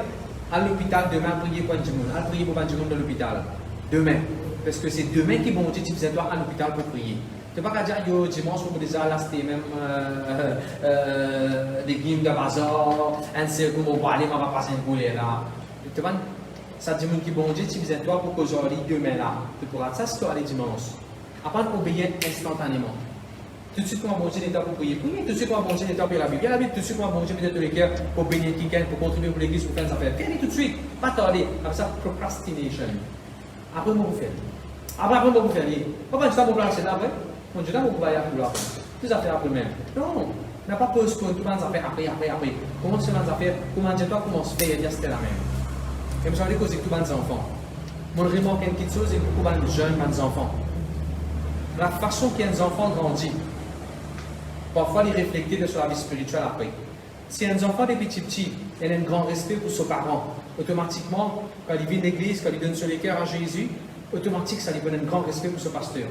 à l'hôpital demain, prier pour du monde, prier pour du monde dans l'hôpital. Demain. Parce que c'est demain qui bon Dieu dit toi à l'hôpital pour prier. Tu ne peux pas dire que dimanche, on peut déjà l'acheter même des games de bazar, un cercle où on va aller, on va passer un boulet là. Tu vois, ça dit que bon Dieu, tu viens toi pour qu'aujourd'hui, demain là, tu pourras ça si tu aller dimanche. Après, obéir instantanément. Tout de suite, comment bon Dieu est pour prier, tout de suite, comment bon Dieu est pour la Bible. La Bible, tout de suite, comment bon Dieu peut-être le cœur pour bénir quelqu'un, pour contribuer pour l'église, pour faire des affaires. Viens tout de suite, pas tarder. Comme ça, procrastination. Après, moi, vous faites. Après, moi, vous faites. Pourquoi tu vas vous placer là après? Mon Dieu, là, vous pouvez aller pour là. Tout à fait après même. Non, on n'a pas postponé tout le monde affaire après. Comment se fait affaire? Comment dire toi comment se fait dire c'était la même. Et je vais aller causer tout le monde enfants. Mon remarque quelque chose et beaucoup de jeunes enfants. La façon que les enfants grandissent, parfois les réfléchir sur la vie spirituelle après. Si un enfant est petit, il a un grand respect pour ses parents. Automatiquement, quand il vient l'église, quand il donne sur les cœurs à Jésus, automatiquement, ça lui donne un grand respect pour ce pasteur.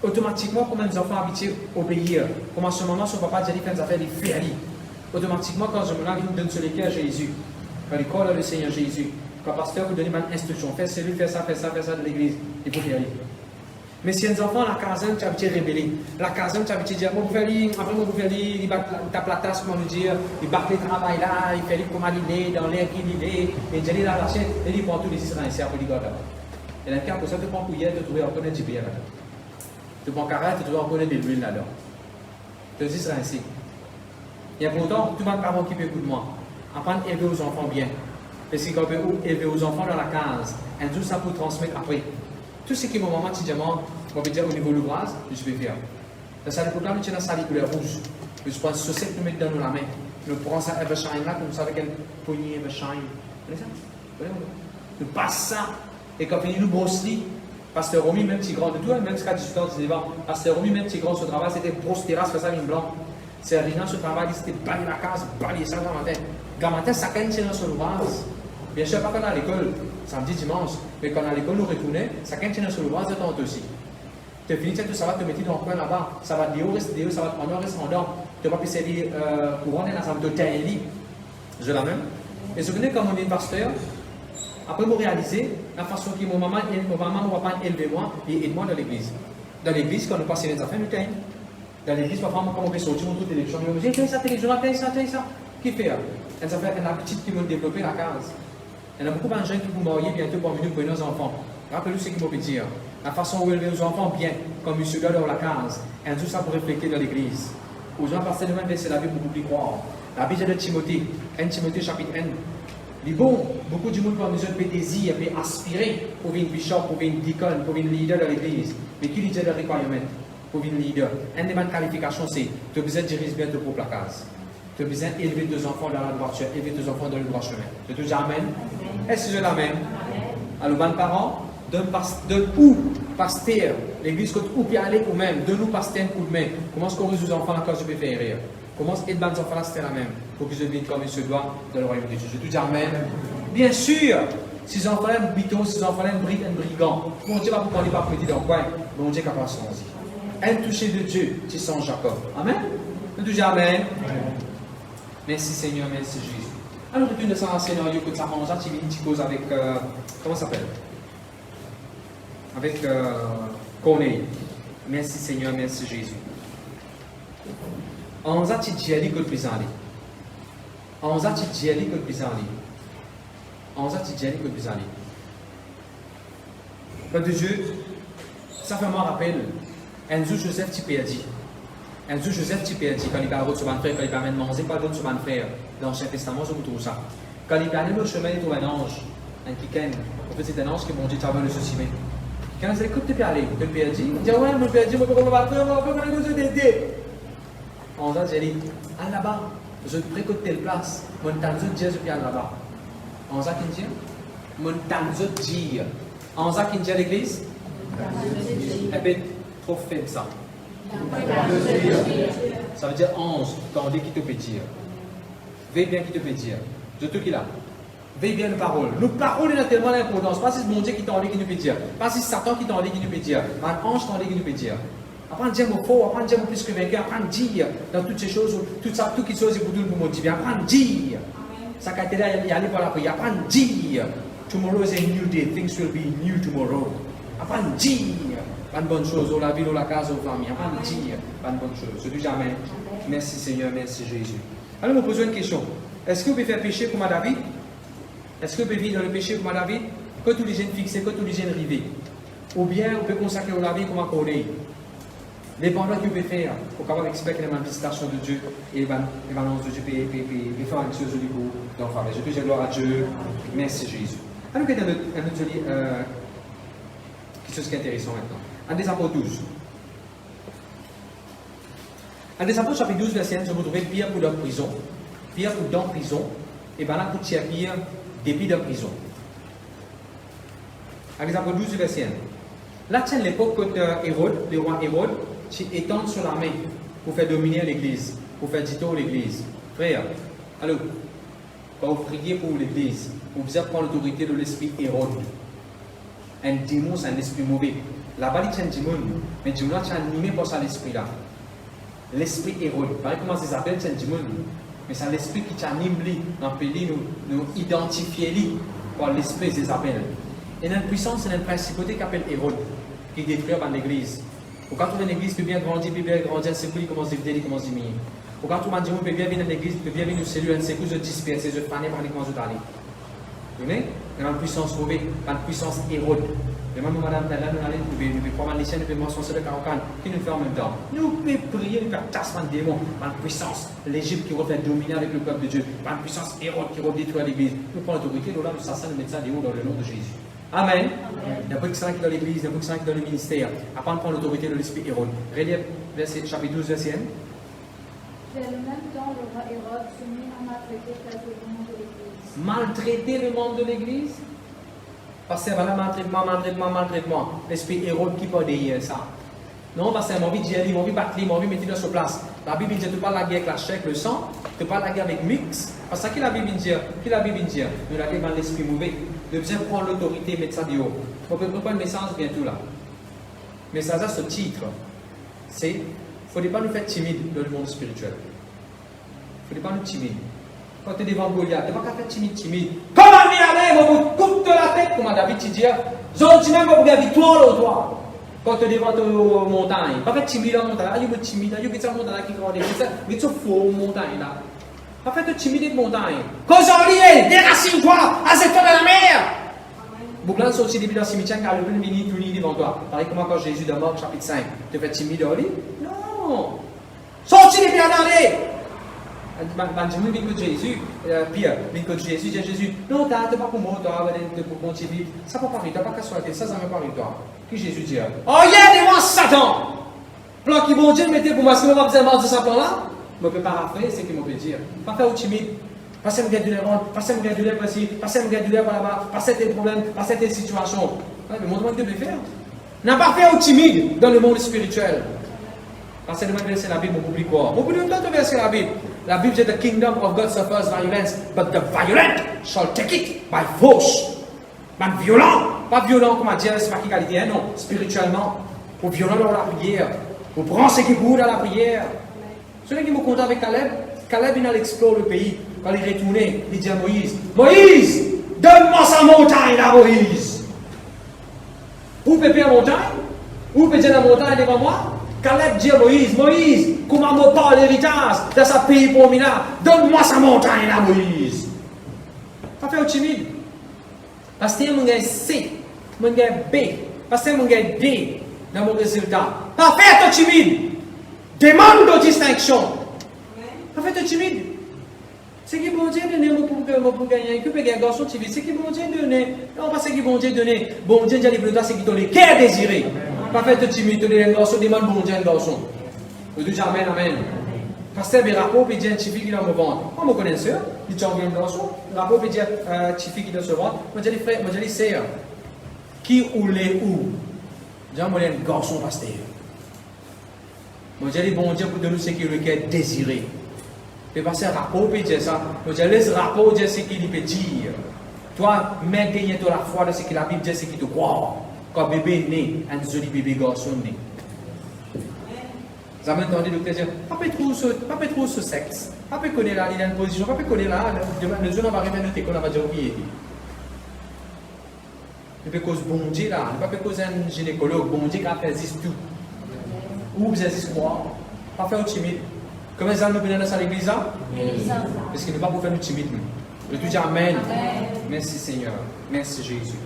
Automatiquement, comme un enfant habitué à obéir, comme à ce moment, son papa dit qu'il fait des affaires, il fait. Automatiquement, quand je me donne sur les cœurs à Jésus, quand il colle le Seigneur Jésus, quand le pasteur vous donne une instruction, fais celui, fais ça de l'église, il faut faire. Mais si un enfant, la caserne, tu as habitué à rébeller. La caserne, tu as habitué à dire, bon, après, vous faire il tape la tasse, comment nous dire, il bat le travail là, il fait comment il est, dans l'air qu'il est, et il dit, la chaîne, et il prend tous les Israéliens, c'est après les gars là. Et là, pour ça, tu prends couillère, tu trouves encore du bière là. Tu prends carré, tu trouves encore de l'huile là-dedans. Tu dis ça ainsi. Et pourtant, tout le monde avant qui peut écouter moi. Apprendre à élever aux enfants bien. Parce que quand on peut élever aux enfants dans la case, un jour ça peut transmettre après. Tout ce qui est mon moment, tu dis, on va dire au niveau de l'ouvrage, je vais faire. Ça, le programme, tu as ça, les couleurs rouges. Je prends ce set, nous mettre dans la main. Nous prenons ça, Evershine là, comme ça, avec une poignée Evershine. Vous voyez ça? Nous passons ça. Et quand on finit, nous brossons. Pasteur Romy, même si grand de tout, même jusqu'à 18 ans, tu dis, Pasteur Romy, même si grand ce travail, c'était brosse terrasse, fait ça, ligne blanc. C'est rien, ce travail, c'était balayer la case, balayer ça dans matin. Quand matin, ça gagne, c'est dans son ouvrage. Bien sûr, pas quand on est à l'école, samedi, dimanche, mais quand on est à l'école, nous retournons, ça gagne, c'est dans son ouvrage de temps aussi. Tu finis, tout ça va te mettre dans le coin là-bas, ça va de haut, reste de haut, ça va en or, reste en or. Tu vas pas passer les courants, ça va te tailler. Je la même. Et souvenez, comme on est pasteur, après, je réaliser la façon que mon maman ou papa élevé moi et aide moi dans l'église. Dans l'église, quand nous passons les affaires, nous tenons. Dans l'église, parfois, quand on fait sortir, on trouve des télévisions, on dit, tiens ça, télévision, tiens ça. Qui fait? Les affaires, il y a une petite qui vont développer la case. Il y a beaucoup de gens qui vont marier bientôt pour venir pour nos enfants. Rappelez-vous ce qu'il m'a dire. La façon où élever nos enfants bien, comme monsieur là dans la case. Un jour, ça pour refléter dans l'église. Aux gens, parce que nous-mêmes, c'est la Bible pour beaucoup croire. La Bible de Timothée, 1 Timothée chapitre 1. Il est bon, beaucoup de monde peut avoir des désirs, peut aspirer pour une bishop, pour une deacon, pour une leader de l'église. Mais qui dit le requirement pour une leader? Une des qualifications, c'est tu as besoin de diriger bien ton propre case. Tu as besoin d'élever tes enfants dans la droiture, élever tes enfants dans le droit chemin. Tu te dis Amen? Est-ce que je l'amène? Alors, bonnes parents, donne où pasteur, l'église, où peut aller ou même, donne-nous pasteur un coup de main. Comment est-ce qu'on résout les enfants quand je peux faire rire? Comment est-ce que les enfants là, c'était la même? Pour que je vienne comme il se doit dans le royaume de Dieu. Je te dis Amen. Bien sûr, Si j'en fais un biton, si j'en fais un brigand, mon Dieu va vous parler par petit dans le coin, mon Dieu capable de changer. Un touché de Dieu, tu sens Jacob. Amen. On dit Amen. Merci Seigneur, merci Jésus. Alors, retourne dans un scénario que tu as mangé, tu viens, tu causes avec, comment ça s'appelle? Avec Corneille. Merci Seigneur, merci Jésus. On a dit Dieu que tu as on a dit Dieu que tu as on a dit Dieu que tu as Père de Dieu, ça fait moi rappel, un jour Joseph tu perdu. Un jour Joseph tu perdu, quand il va sur mon frère, quand il va même manger, pas d'autre sur mon frère. Dans l'Ancien Testament, je vous trouve ça. Quand il va aller au chemin, il trouve un ange, un kiken. En fait, c'est un ange qui mon Dieu t'avait le souci. Quand il dit, écoute, tu peux aller, tu peux perdu. Il dit, ouais, je peux perdu, je peux pas faire, je peux pas nous aider. On a dit, allez là-bas, je te précote telle place, mon temps de Dieu, je peux aller là-bas. On a dit, mon temps de Dieu. On a dit à l'église, eh bien, trop faible ça. Ça veut dire 11, quand on dit qui te peut dire. Veille bien qui te peut dire. De tout qui là. Veille bien nos paroles. Nos paroles ont tellement d'importance. Pas si c'est mon Dieu qui t'en dit qui nous peut dire. Pas si c'est Satan qui t'en dit qui nous peut dire. Un ange t'en dit qui nous peut dire. Apprendre à dire mon faux, apprendre à dire mon plus que vainqueur, apprendre à dire dans toutes ces choses, tout ça, tout qui chose est pour tout le monde motiver. Apprendre à dire. Ça qu'a été là, il y a aller par la prière. Apprendre à dire. Tomorrow is a new day. Things will be new tomorrow. Apprendre à dire. Pas de bonne chose, dans la ville, dans la case, dans la famille. Apprendre à dire. Pas de bonne chose. Je dis jamais. Merci Seigneur, merci Jésus. Alors, je me pose une question. Est-ce que vous pouvez faire péché comme à David? Est-ce que vous pouvez vivre dans le péché comme à David? Que tous les jeunes fixés, que tous les jeunes rivés. Ou bien, vous pouvez consacrer la vie comme à Corneille. Dépendant que vous pouvez faire pour capable expecter la manifestation de Dieu et l'annonce de Dieu et faire une chose du coup dans le faveur. Je dis gloire à Dieu. Merci Jésus. Alors, il y a un autre quelque chose qui est intéressant maintenant. En des Apôtres 12. En des Apôtres chapitre 12, verset 1, je vous trouve Pierre pour la prison. Pierre pour dans prison. Et bien là, pour tirer Pierre depuis la prison. En des Apôtres 12, verset 1. Là, tiens l'époque où Hérode, le roi Hérode, étend sur la main pour faire dominer l'église, pour faire dicter l'église. Frère, alors, quand vous priez pour l'église, vous devez prendre l'autorité de l'esprit Hérode. Un démon, c'est un esprit mauvais. Là-bas, il y a un démon, mais le démon est animé par ça, l'esprit-là. L'esprit Hérode. Pareil comment ça s'appelle, c'est un démon. Mais c'est l'esprit qui t'anime, nous identifier par l'esprit des appels. Et dans la puissance, c'est une principauté qui s'appelle Hérode, qui détruit l'église. Quand on a une église, peut bien grandir, c'est pour lui commence à diviser, commence à diminuer. Quand on a un démon, peut bien venir dans l'église, peut bien venir nous cellules, un sécours de disperser, de faner par les commences d'aller. Vous voyez? Il y a une puissance mauvaise, une puissance Hérode. Et même madame, nous allons prendre les siennes, nous pouvons mentionner le Carocan, qui nous fait en même temps. Nous pouvons prier, nous pouvons tasser un démon, une puissance, l'Égypte qui refait dominer avec le peuple de Dieu, une puissance Hérode qui redétruit l'église. Nous prenons l'autorité, nous allons nous mettre ça des hauts dans le nom de Jésus. Amen. Il n'y a pas que ça qui est dans l'église, il n'y a pas que ça qui est dans le ministère. Apprendre à prendre l'autorité de l'esprit Hérode. Relief, chapitre 12, verset 1. Vers le même temps, le roi Hérode se mit à maltraiter quelques membres de l'église. Maltraiter le monde de l'église? Parce que voilà, maltraitement. L'esprit Hérode qui peut derrière ça. Non, parce que mon envie de dire, mon envie de battre, mon envie de mettre sur place. La Bible dit, tu parles la guerre avec la chair, avec le sang, tu parles la guerre avec mix. Parce que qui la Bible dit? Nous, la guerre dans l'esprit mauvais. De bien prendre l'autorité et mettre ça dehors. On peut prendre un message bientôt là. Mais ça a ce titre. C'est, il ne faudrait pas nous faire timide dans le monde spirituel. Il ne faudrait pas nous timide. Quand tu es devant Goliath, tu n'as pas qu'à faire timide. Comment aller, on vous coupe de la tête, comme David te dit. Je dis même pas pour la victoire là, toi. Quand tu es devant ta montagne, pas faire timide dans la montagne. Il y a timide, il y a une montagne qui grandit. Mais tu faux montagne là. Pas faire timide de montagne. Quand j'en déracine-toi, assieds-toi dans la mer. Bouclan sorti depuis le cimetière car le plein mini tout lit devant toi. Pareil comme quand Jésus de mort, chapitre 5. Tu fais timide au lit? Non. Sorti depuis la allée. Benjamin vient que Jésus, Pierre vient que Jésus, dit Jésus, non, tu n'as pas pour moi, tu pour continuer. Ça ne peut pas arriver, tu n'as pas qu'à soigner, ça ne peut pas arriver toi. Puis Jésus dit, oh, il y a devant Satan. Plan qui bon Dieu mettez pour moi, si on va besoin de ce plan-là, je ne peux pas parapher, c'est ce qu'il me peut dire. Pas faire au timide. Passez me garder les ronds, passez me garder les précis, passez me garder les là-bas, passez tes problèmes, passez tes situations. Ouais, mais montre-moi que tu peux faire. N'a pas fait au timide dans le monde spirituel. Parce que demain, verser la Bible, on oublie quoi? On oublie autant de verser la Bible. La Bible dit, the kingdom of God suffers violence, but the violent shall take it by force. Ben violent, pas violent comme à dire, c'est pas qui qualité, hein, non, spirituellement. Ou violent dans la prière. Ou prendre ce qui bouge dans la prière. Celui qui me compte avec Caleb, Caleb il allait explorer le pays. Quand il est retourné, il dit à Moïse, Moïse, donne-moi sa montagne là, Moïse. Où peut faire la montagne? Où peut dire la montagne devant moi? Caleb dit à Moïse, Moïse, comment me parle l'héritage de sa pays pour moi là? Donne-moi sa montagne là, Moïse. Pas faire au timide. Parce que mon gars C, mon gars B, parce que mon gars D dans mon résultat. Pas faire au timide. Demande de distinction. Pas faire au timide. C'est qui bon Dieu donne pour gagner. Que peut gagner garçon timide? C'est qui bon Dieu donne. Non, pas ce qui bon Dieu donne. Bon Dieu dit à l'Église, c'est qui donne les cœurs désirés. Pas faire au timide, donner un garçon, demande bon Dieu un garçon. Je dis amen, amen. Pasteur, il rapport, puis dit un petit fille qui est dans mon ventre. Moi, je connais ça. Il dit un garçon. Le rapport, puis dit un petit fille qui est dans ce ventre. Moi, je dis frère, moi, je dis sœur. Qui ou les où? Je dis, moi, un garçon, pasteur. Moi, je dis, bon Dieu, pour nous, c'est qui le cœur désiré. Et parce que le rapport peut dire ça. Moi, je laisse le rapport dire ce qu'il peut dire. Toi, maintenez la foi de ce que la Bible dit, ce qu'il te croit. Quand bébé est né, un joli bébé garçon né. Vous avez entendu le docteur dire, pas trop ce sexe, pas connaître là, il a une position, pas connaître là, le jour où on va arriver à notre école, on va dire oui, il est. Il peut cause bon Dieu là, il ne peut pas cause un gynécologue, bon Dieu qui a fait tout. Ou vous existe quoi? Pas faire timide. Comment ça nous venons dans l'église là? Parce qu'il ne peut pas vous faire nous timide. Je te dis amen. Merci Seigneur. Merci Jésus.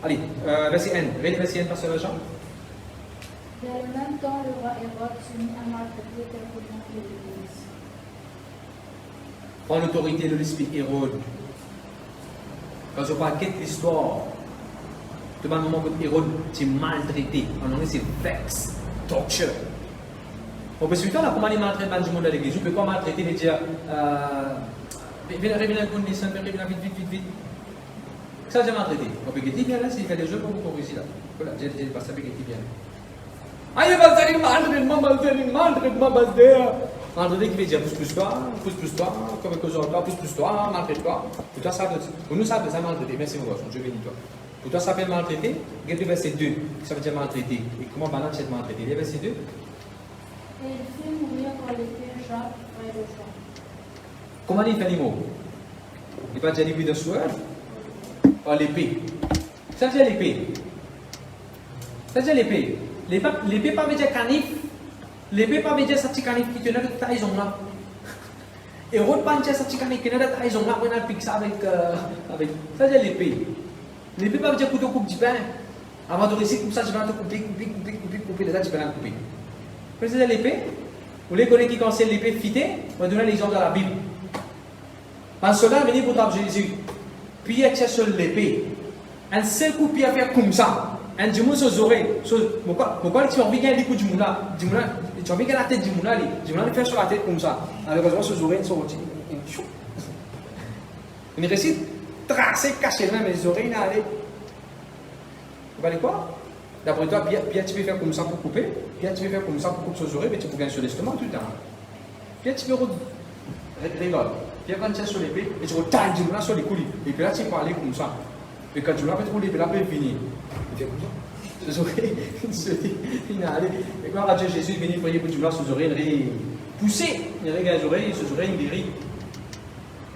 Allez, verset N. Verset N, pasteur Jean. Dans le même temps, le roi Hérode se mit à maltraiter quelques membres de l'Église. Prends l'autorité de l'esprit Hérode. Quand je parle de l'histoire, tout le moment que Hérode est maltraité, en anglais c'est vex, torture. On peut suivre là comment il maltraite le monde de l'église. On peut pas maltraiter les dire viens la condition, viens vite. Ça j'ai maltraité. On peut dire bien là, s'il fait des jeux pour vous corriger là. Voilà, j'ai pas ça, bien. Aïe, maltraité qui veut dire pousse plus toi, comme que toi, pousse plus toi, maltraite-toi. Pour toi, ça pour nous, ça veut maltraiter. Merci, mon garçon, je bénis toi. Pour toi, ça s'appelle maltraiter. Regarde le verset 2, ça veut dire maltraiter. Et comment balance cette maltraiter? Le verset 2. Et il fit mourir par l'épée Jacques, frère de Jean. Comment il fait les mots? Il va dire l'épée de sword par l'épée. Ça veut dire l'épée. Ça veut dire l'épée. L'épée pas veut dire canif. L'épée pas veut dire ça petit canif qui tenait de taille là. Et l'autre pas dire ça petit canif qui tenait de taille là. On a piqué ça avec. Ça veut dire l'épée. L'épée pas veut dire couteau coupe du pain. Avant de réussir comme ça, je vais te couper. Les autres, je vais la couper. Vous savez l'épée? Vous voulez connaître qui conseille l'épée fitée? On va donner l'exemple dans la Bible. Un soldat est venu pour taper Jésus. Puis il a tiré sur l'épée. Un seul coup, puis il a fait comme ça. Un dimanche sur les oreilles. Pourquoi tu as envie qu'il y ait des coups du moulin? Tu as envie qu'il y ait la tête du moulin? Du moulin, il fait sur la tête comme ça. Alors, sur les oreilles, il récite tracer, cacher les oreilles. Vous voyez quoi? D'après toi, bien tu peux faire comme ça pour couper, bien tu peux faire comme ça pour couper ses oreilles, mais tu peux gagner sur l'estomac tout le temps. Bien tu peux rigole, bien quand tu es sur l'épée, et tu retailles du moulin sur les couilles, et puis là tu peux aller comme ça. Et quand tu l'as fait trop l'épée, là peut venir. Il fait comme ça. Ses oreilles, il a allé. Et quand Dieu Jésus est venu prier pour du moulin, ses oreilles, il poussé. Il regarde les oreilles, ses oreilles, il guérit.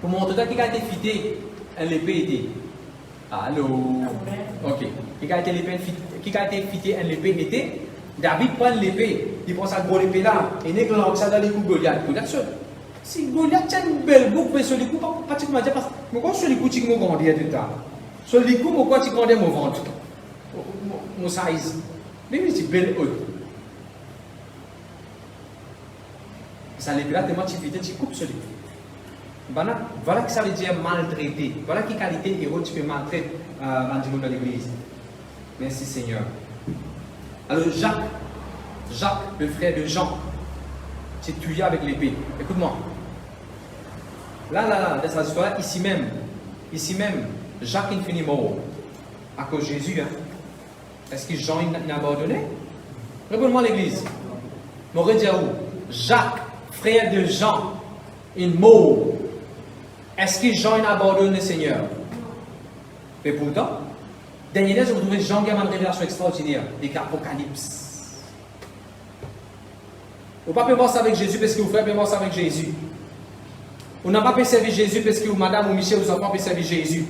Pour montrer qu'il a été fité, l'épée était. Allô? Ok. Qui a été fité un l'épée était, David prend l'épée, il prend sa grosse épée là, et il lance ça dans les coups Goliath. Goliath seul. Si Goliath tient une belle boucle, mais sur les coups, pratiquement, parce que moi, sur les coups, tu me grandis tout le temps. Sur les coups, moi, tu grandis mon ventre, mon size. Mais oui, c'est belle haute. Ça l'épée là, tellement tu fais, tu coupes sur les coups. Voilà que ça veut dire maltraiter. Voilà quelle qualité héros tu peux maltraiter dans l'église. Merci Seigneur. Alors Jacques, le frère de Jean, s'est tué avec l'épée. Écoute-moi. Là, dans cette histoire, ici même, Jacques est fini mort. À cause de Jésus. Hein. Est-ce que Jean n'a abandonné? Réponds-moi l'église. M'aurait dit où? Jacques, frère de Jean, est mort. Est-ce que Jean a abandonné le Seigneur? Mais pourtant, dernier jour, vous trouvez Jean qui a une révélation extraordinaire, avec l'Apocalypse. Vous ne pouvez pas voir ça avec Jésus parce que vous frères peuvent voir ça avec Jésus. Vous n'avez pas pu servir Jésus parce que madame ou Michel, vous n'avez pas pu servir Jésus.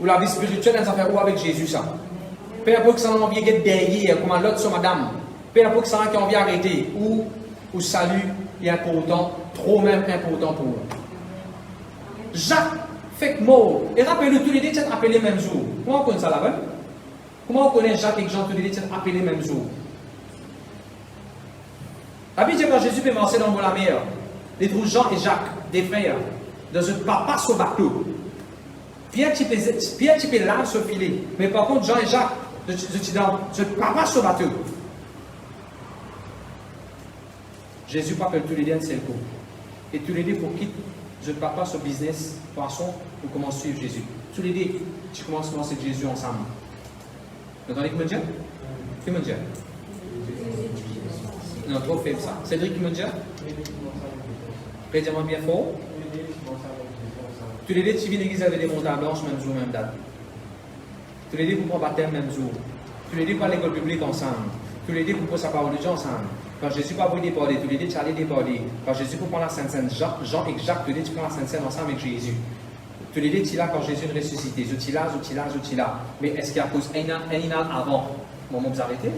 Ou la vie spirituelle, elle s'en fait où avec Jésus ça? Peu importe que ça a envie d'être derrière, comme l'autre sur madame. Peu importe que ça a envie d'arrêter. Ou salut est important, trop même important pour vous. Jacques fait mort. Et rappelez-le, tous les deux sont appelés le même jour. Comment on connaît ça là-bas? Comment on connaît Jacques et Jean, tous les deux sont appelés le même jour? La Bible dit quand Jésus peut marcher dans la mer, les trouve Jean et Jacques, des frères, dans un papa sur bateau. Pierre tu peux là sur filet. Mais par contre, Jean et Jacques, je suis dans ce papa sur bateau. Jésus appelle tous les deux un seul coup. Et tous les deux pour quitter je papa sur business, poisson, pour commencer à suivre Jésus. Tous les deux, tu commences à commencer Jésus ensemble. Vous entendez qui me dit? Qui me dit? Non, trop faible ça. Cédric qui me dit? Prédiamment bien fort. Tous les deux, tu viens à l'église avec des montagnes blanches, même jour, même date. Tous les deux, vous prenez baptême, même jour. Tous les deux, vous à l'école publique ensemble. Tous les deux, vous prenez sa parole de Dieu ensemble. Quand Jésus va vous déparler, tous les deux, tu allez déparler. Quand Jésus vous prend la Sainte Seine, Jean et Jacques, tous les deux, tu prends la Sainte Seine ensemble avec Jésus. Tous les deux, tu es là quand Jésus est ressuscité. Je là. Mais est-ce qu'il y a cause un an avant, moment vous arrêtez?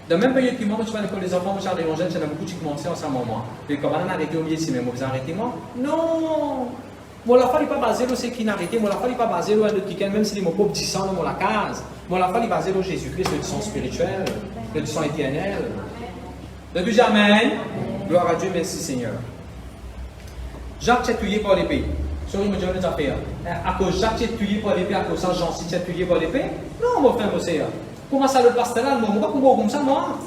Dans la même période que moi, je suis à l'école des enfants, je suis à l'évangile, j'ai beaucoup de commencé ensemble avec moi. Et quand on a arrêté au milieu, si même vous arrêtez moi? Non! Moi, la foi n'est pas basée sur ce qui n'a arrêté. Moi, la foi n'est pas basée sur le week-end, même si les mots petits sang dans la case. Moi, la foi est basée sur Jésus-Christ, le sang spirituel, le sang éternel. Le deuxième Amen. Gloire à Dieu, merci Seigneur. Jacques est tué par l'épée. Sur une majorité des affaires. À cause Jacques est tué par l'épée, à cause de Jean, si tu es tué par l'épée? Non, mon frère, monsieur. Comment ça le pasteur là, moi, comment comme ça, moi?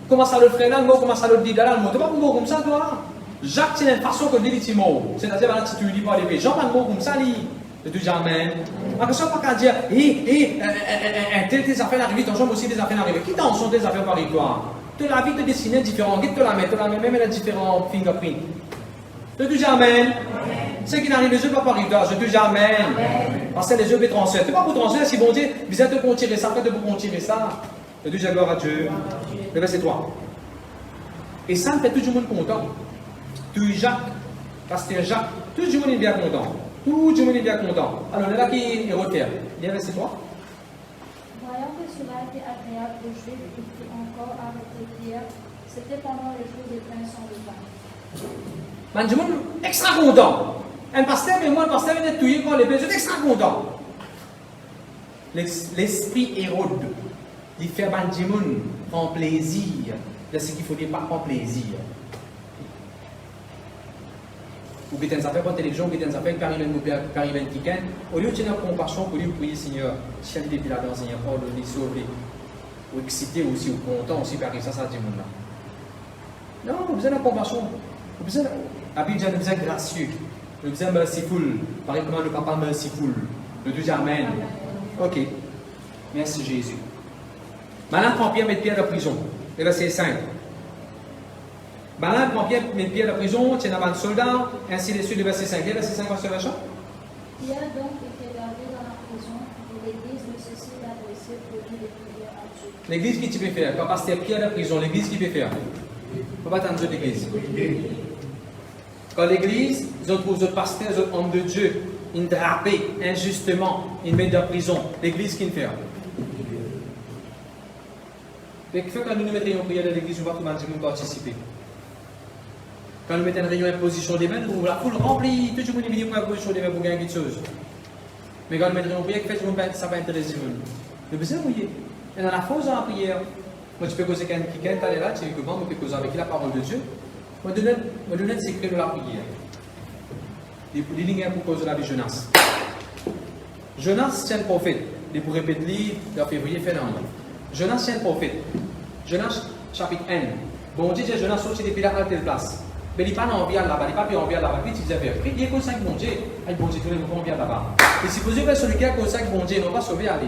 Comment ça le frère là, moi, comment ça le dit là, moi, tu vas comment comme ça, toi? Jacques, c'est une façon que dit les mots. C'est-à-dire, voilà, si tu lui dis par l'épée. Jean, pas de mots comme ça, lui. Le deuxième Amen. Ma question, pas qu'à dire, tes affaires arrivent, ton jambe aussi des affaires arrivent. Qui t'en sont des affaires par toi? De la vie te dessiner différent, guide te la mettre, même elle a différents fingerprints. Le deuxième Amen. Ce qui n'arrive, les yeux pas par toi, je te dis Amen. Parce que les yeux peuvent transférer. Tu pas pour transférer, si bon Dieu, vous êtes pour tirer ça, faites pour tirer ça. Le deuxième gloire à Dieu. Le verset 3. Et ça me fait tout le monde content. Tout Jacques, pasteur Jacques, tout le monde est bien content. Tout le monde est bien content. Alors, là qui est retenu. Il y a verset 3. Voyant que cela était agréable aux Juifs et qui encore arrêté Pierre, c'était pendant le jour des pains sans levain. Je suis extra content. Un pasteur, mais moi, le pasteur vient d'être tué par les pains. Je suis extra content. L'esprit Hérode, il fait Benjamin en plaisir de ce qu'il ne faut pas prendre plaisir. Ou que tu as fait pour la télévision, ou que tu as fait par un week-end, au lieu de tenir compassion, au lieu de prier, Seigneur, si elle est depuis là-dedans, Seigneur, pardonne, sauver, ou excité aussi, ou content aussi, par ça, dit mon là. Non, vous avez besoin de compassion. La Bible dit nous besoin gracieux, nous besoin merciful, pareil comme le papa merciful. Le deuxième Amen. Ok. Merci Jésus. Maintenant, prend Pierre, met Pierre de prison. Le verset 5. Maintenant, prend Pierre, met Pierre de prison, tient un soldat, ainsi de suite, le verset 5. Le verset 5, verset 8. Pierre donc était gardé dans la prison et l'église ne cessait d'adresser pour lui des prières à Dieu. L'église qui tu peux faire, quand pasteur Pierre de prison, l'église qui peut faire. Il ne faut pas attendre l'église. Quand l'église, les autres pasteurs, les autres hommes de Dieu, ils drapent injustement, ils mettent en prison. L'église qui le fait. Et quand nous mettons en prière de l'église, on va comment nous participer. Quand nous mettons une réunion imposition des mains, la foule remplit, tout le monde est venu pour imposition des mains pour gagner quelque chose. Mais quand nous mettons en prière, ça va intéresser le monde. Nous besoin de prier. Et dans la fausse en prière, moi tu peux causer avec quelqu'un qui est là, tu sais comment, on peut causer avec la parole de Dieu. Je vais donner le secret de la prière. Les lignes pour cause de la vie Jonas. Jonas, c'est un prophète. Il pourrait répéter dans février, février. Jonas, c'est un prophète. Jonas, chapitre 1. Bon Dieu, Jonas sorti depuis là à telle place. Mais il n'a pas envie là-bas, il n'a pas envie là-bas. Puis il disait, il y a que 5 bon Dieu. Bon Dieu, tous les gens envie là-bas. Et si vous avez celui qui a que 5 bon Dieu, il n'a pas sauvé aller.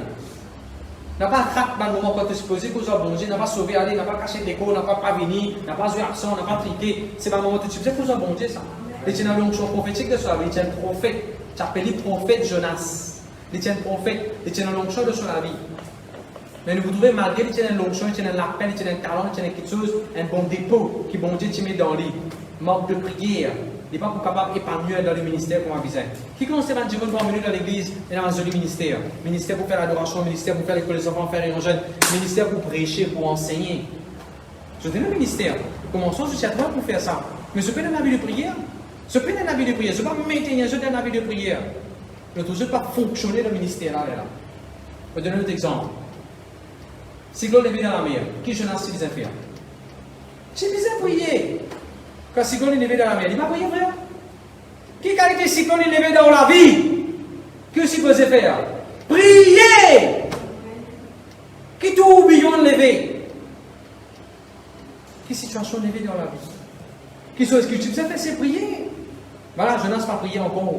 N'a pas rattrapé dans le moment quand tu supposé que ça bon Dieu, n'a pas sauvé aller, n'a pas caché l'écho, n'a pas venu, n'a pas eu absent, n'a pas triqué. C'est pas le moment où tu supposé que ça bon Dieu ça. Et tu n'as l'onction prophétique de ça, il est un prophète. Tu as appelé prophète Jonas. Il était un prophète, il était une longue chose sur la vie. Mais vous trouvez, malgré qu'il y a une longue chose, il y a un appel, il y a un talent, il y a quelque chose, un bon dépôt qui bon Dieu te met dans le lit. Manque de prière. Il n'est pas capable d'épanouir dans le ministère pour un visage. Qui commence à dire qu'on va venir dans l'église et dans un joli ministère. Ministère pour faire l'adoration, ministère pour faire l'école des enfants, faire les jeunes, ministère pour prêcher, pour enseigner. Je dis le ministère. Commençons jusqu'à toi pour faire ça. Mais ce n'est pas un habit de prière. Ce n'est pas un habit de prière. Ce n'est pas maintenir, ce n'est pas un habit de prière. Ne toujours pas fonctionner le ministère là. Je vais donner un autre exemple. Si l'on est levé dans la mer, qui je n'ai pas faire? J'ai besoin de prier. Quand si l'on est levé dans la mer, il va prier, frère. Qui qualité si l'on est levé dans la vie? Que supposé faire? Prier! Qui tout oublions de lever? Quelle situation levé dans la vie? Qui chose que tu peux faire, c'est prier. Voilà, je n'ose pas prier encore.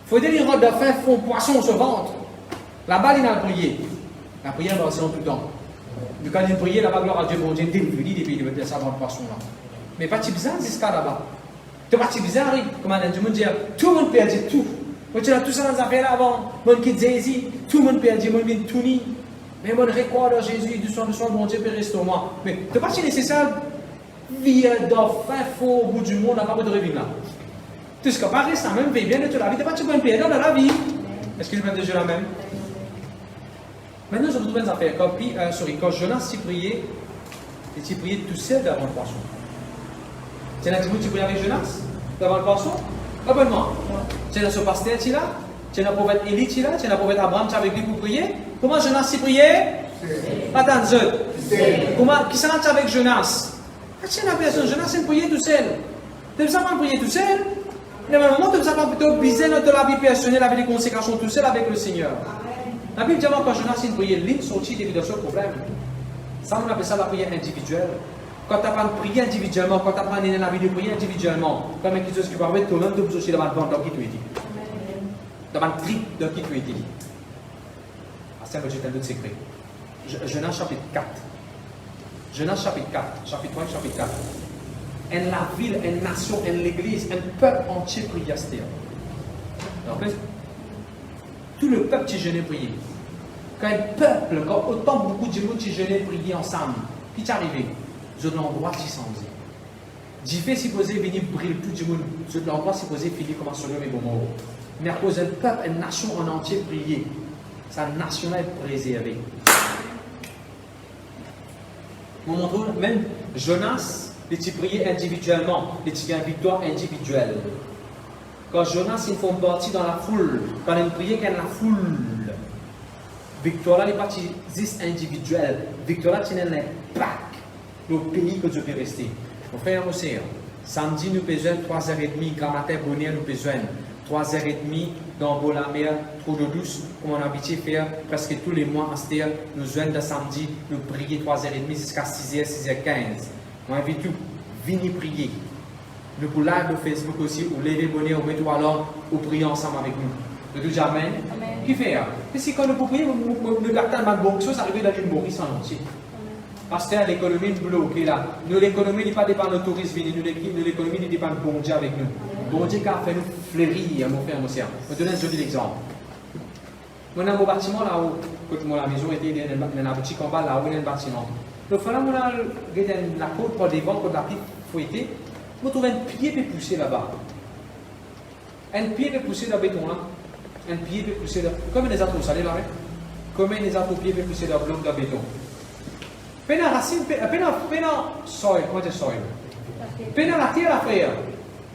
Il faut dire de faim, fond poisson se ventre. Là-bas, il a prié. La prière va tout le temps. Mais quand il priait, là-bas, gloire à Dieu, bon Dieu, délivre-lui des pays de ça dans le poisson là. Mais pas si bizarre, c'est ce cas là-bas. C'est pas si bizarre, comme on dit, tout le monde perdit tout. Moi, tu as tout ça dans les affaires avant. Moi, qui disait, tout le monde perdit, moi, qui tout ni. Mais moi, je crois dans Jésus, du soin, bon Dieu, peut rester moi. Mais c'est pas si nécessaire, vivre dans fin faux au bout du monde, à part de revivre là. Tout ce qui paraît, ça même fait bien de toute la vie. Tu n'as pas de bonne période dans la vie. Est-ce que je vais déjà la même? Maintenant, je vous trouve une affaire. Quand Jonas s'y priait, il s'y priait tout seul devant le poisson. Tu as dit que tu priais avec Jonas devant le poisson? Abonnement. Tu as ce pasteur qui est là? Tu as le prophète Élie qui est là? Tu as le prophète Abraham qui est avec lui pour prier? Comment Jonas s'y priait? Attends, qui s'en a avec Jonas? Tu as la personne, Jonas s'y priait tout seul. Tu ne peux pas prier tout seul? Normalement, tu ne peux pas plutôt biser notre la vie personnelle avec les consécrations tout seul avec le Seigneur. La Bible dit quand Jonas s'y priait, l'île sortit de ce problème. Ça, on appelle ça la prière individuelle. Quand tu n'as pas prié individuellement, quand tu n'as pas la vie de prier individuellement, comme quelque chose qui va être toi-même, tu peux aussi dans qui tu es. Dans le trip de qui tu es. C'est un autre secret. Jonas chapitre 4. Jonas chapitre 4, chapitre 3 et chapitre 4. En la ville, une nation, en l'église, un peuple entier priait à cette terre. En fait, tout le peuple qui jeûnait prier. Quand un peuple, quand autant beaucoup de gens qui jeûnaient prier ensemble, qui est arrivé? Je l'endroit qui s'en dit. J'y fais supposer venir briller tout le monde. Je l'endroit supposé finir comme un soleil et bon mot. Mais à cause d'un peuple, une nation en entier prier, sa nation est préservée. Vous montrez même Jonas, il priait individuellement, il fait une victoire individuelle. Quand Jonas il fait partie dans la foule, quand il priait dans la foule, victoire là, il n'est pas juste individuelle, victoire là, c'est un impact le pays que Dieu peut rester. On fait un océan. Samedi, nous besoin 3h30, grand matin, bonheur, nous besoin 3h30 dans la mer, trop d'eau douce, comme on a habitué à faire presque tous les mois en Stère. Nous besoin de samedi, nous prier 3h30 jusqu'à 6h, 6h15. On invite tout, venez prier. Nous pour live de Facebook aussi, ou lever bonheur, ou mettre alors, ou prier ensemble avec nous. De tout jamais. Qui fait? Parce que quand nous prions, nous gardons une bonne chose, arriver dans l'île Maurice en entier. Parce que l'économie est bloquée là. Nous, l'économie n'est pas dépend de touristes venus, nous, l'économie dépend de bon Dieu avec nous. Bon Dieu qui a fait nous fleurir, mon frère, mon sœur. Je vais donner un joli exemple. Moi, dans mon bâtiment là où la maison était dans la boutique en bas, là où il y a un bâtiment. Le frère, on a la côte pour des vents, pour la petite fouettée. On trouve un pied peut pousser là-bas. Un pied peut pousser dans le béton là. Un pied peut pousser dans. Combien les autres, vous savez là? Combien les autres pieds peuvent pousser dans le bloc de béton? Pena racine, pena soil, comment dire soil? Pena la terre, frère.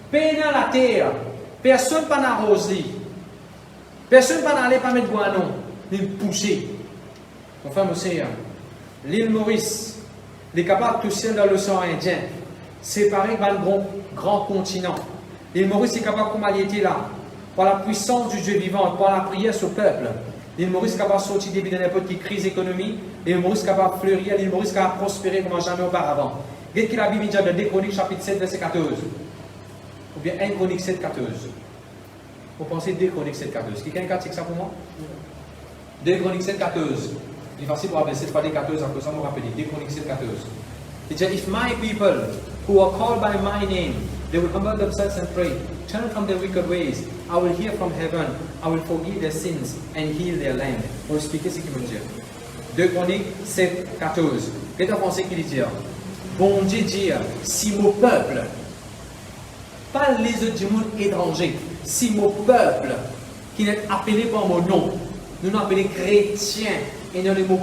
Pena la terre. Personne pas n'arroser. Personne pas n'aller pas mettre boinon, ni pousser. Mon frère, monsieur, l'île Maurice, est capable de tousser dans l'océan Indien, séparé par un grand continent. L'île Maurice est capable, comme elle était là, par la puissance du Dieu vivant, par la prière sur le peuple. L'île Maurice est capable de sortir de n'importe quelle crise économique. L'île Maurice est capable de fleurir. L'île Maurice est capable de prospérer comme jamais auparavant. Regardez qu'il a Bible dit dans 2 Chroniques chapitre 7 verset 14. Ou bien 1 Chronique 7 14. Vous pensez 2 Chroniques 7 14. Quelqu'un a dit ça pour moi? 2 Chroniques 7 14. Il est facile pour rappeler 7 fois 14 après ça me rappelle. 2 Chroniques 7 14. Il dit if my people who are called by my name they will humble themselves and pray, turn from their wicked ways, I will hear from heaven, I will forgive their sins and heal their land. On va expliquer ce qu'il veut dire. 2 Chroniques 7, 14. Qu'est-ce en français qu'il dit? Bon Dieu dit, si mon peuple, pas les autres du monde étrangers, si mon peuple, qui est appelé par mon nom, nous nous appelons chrétiens, et dans le mot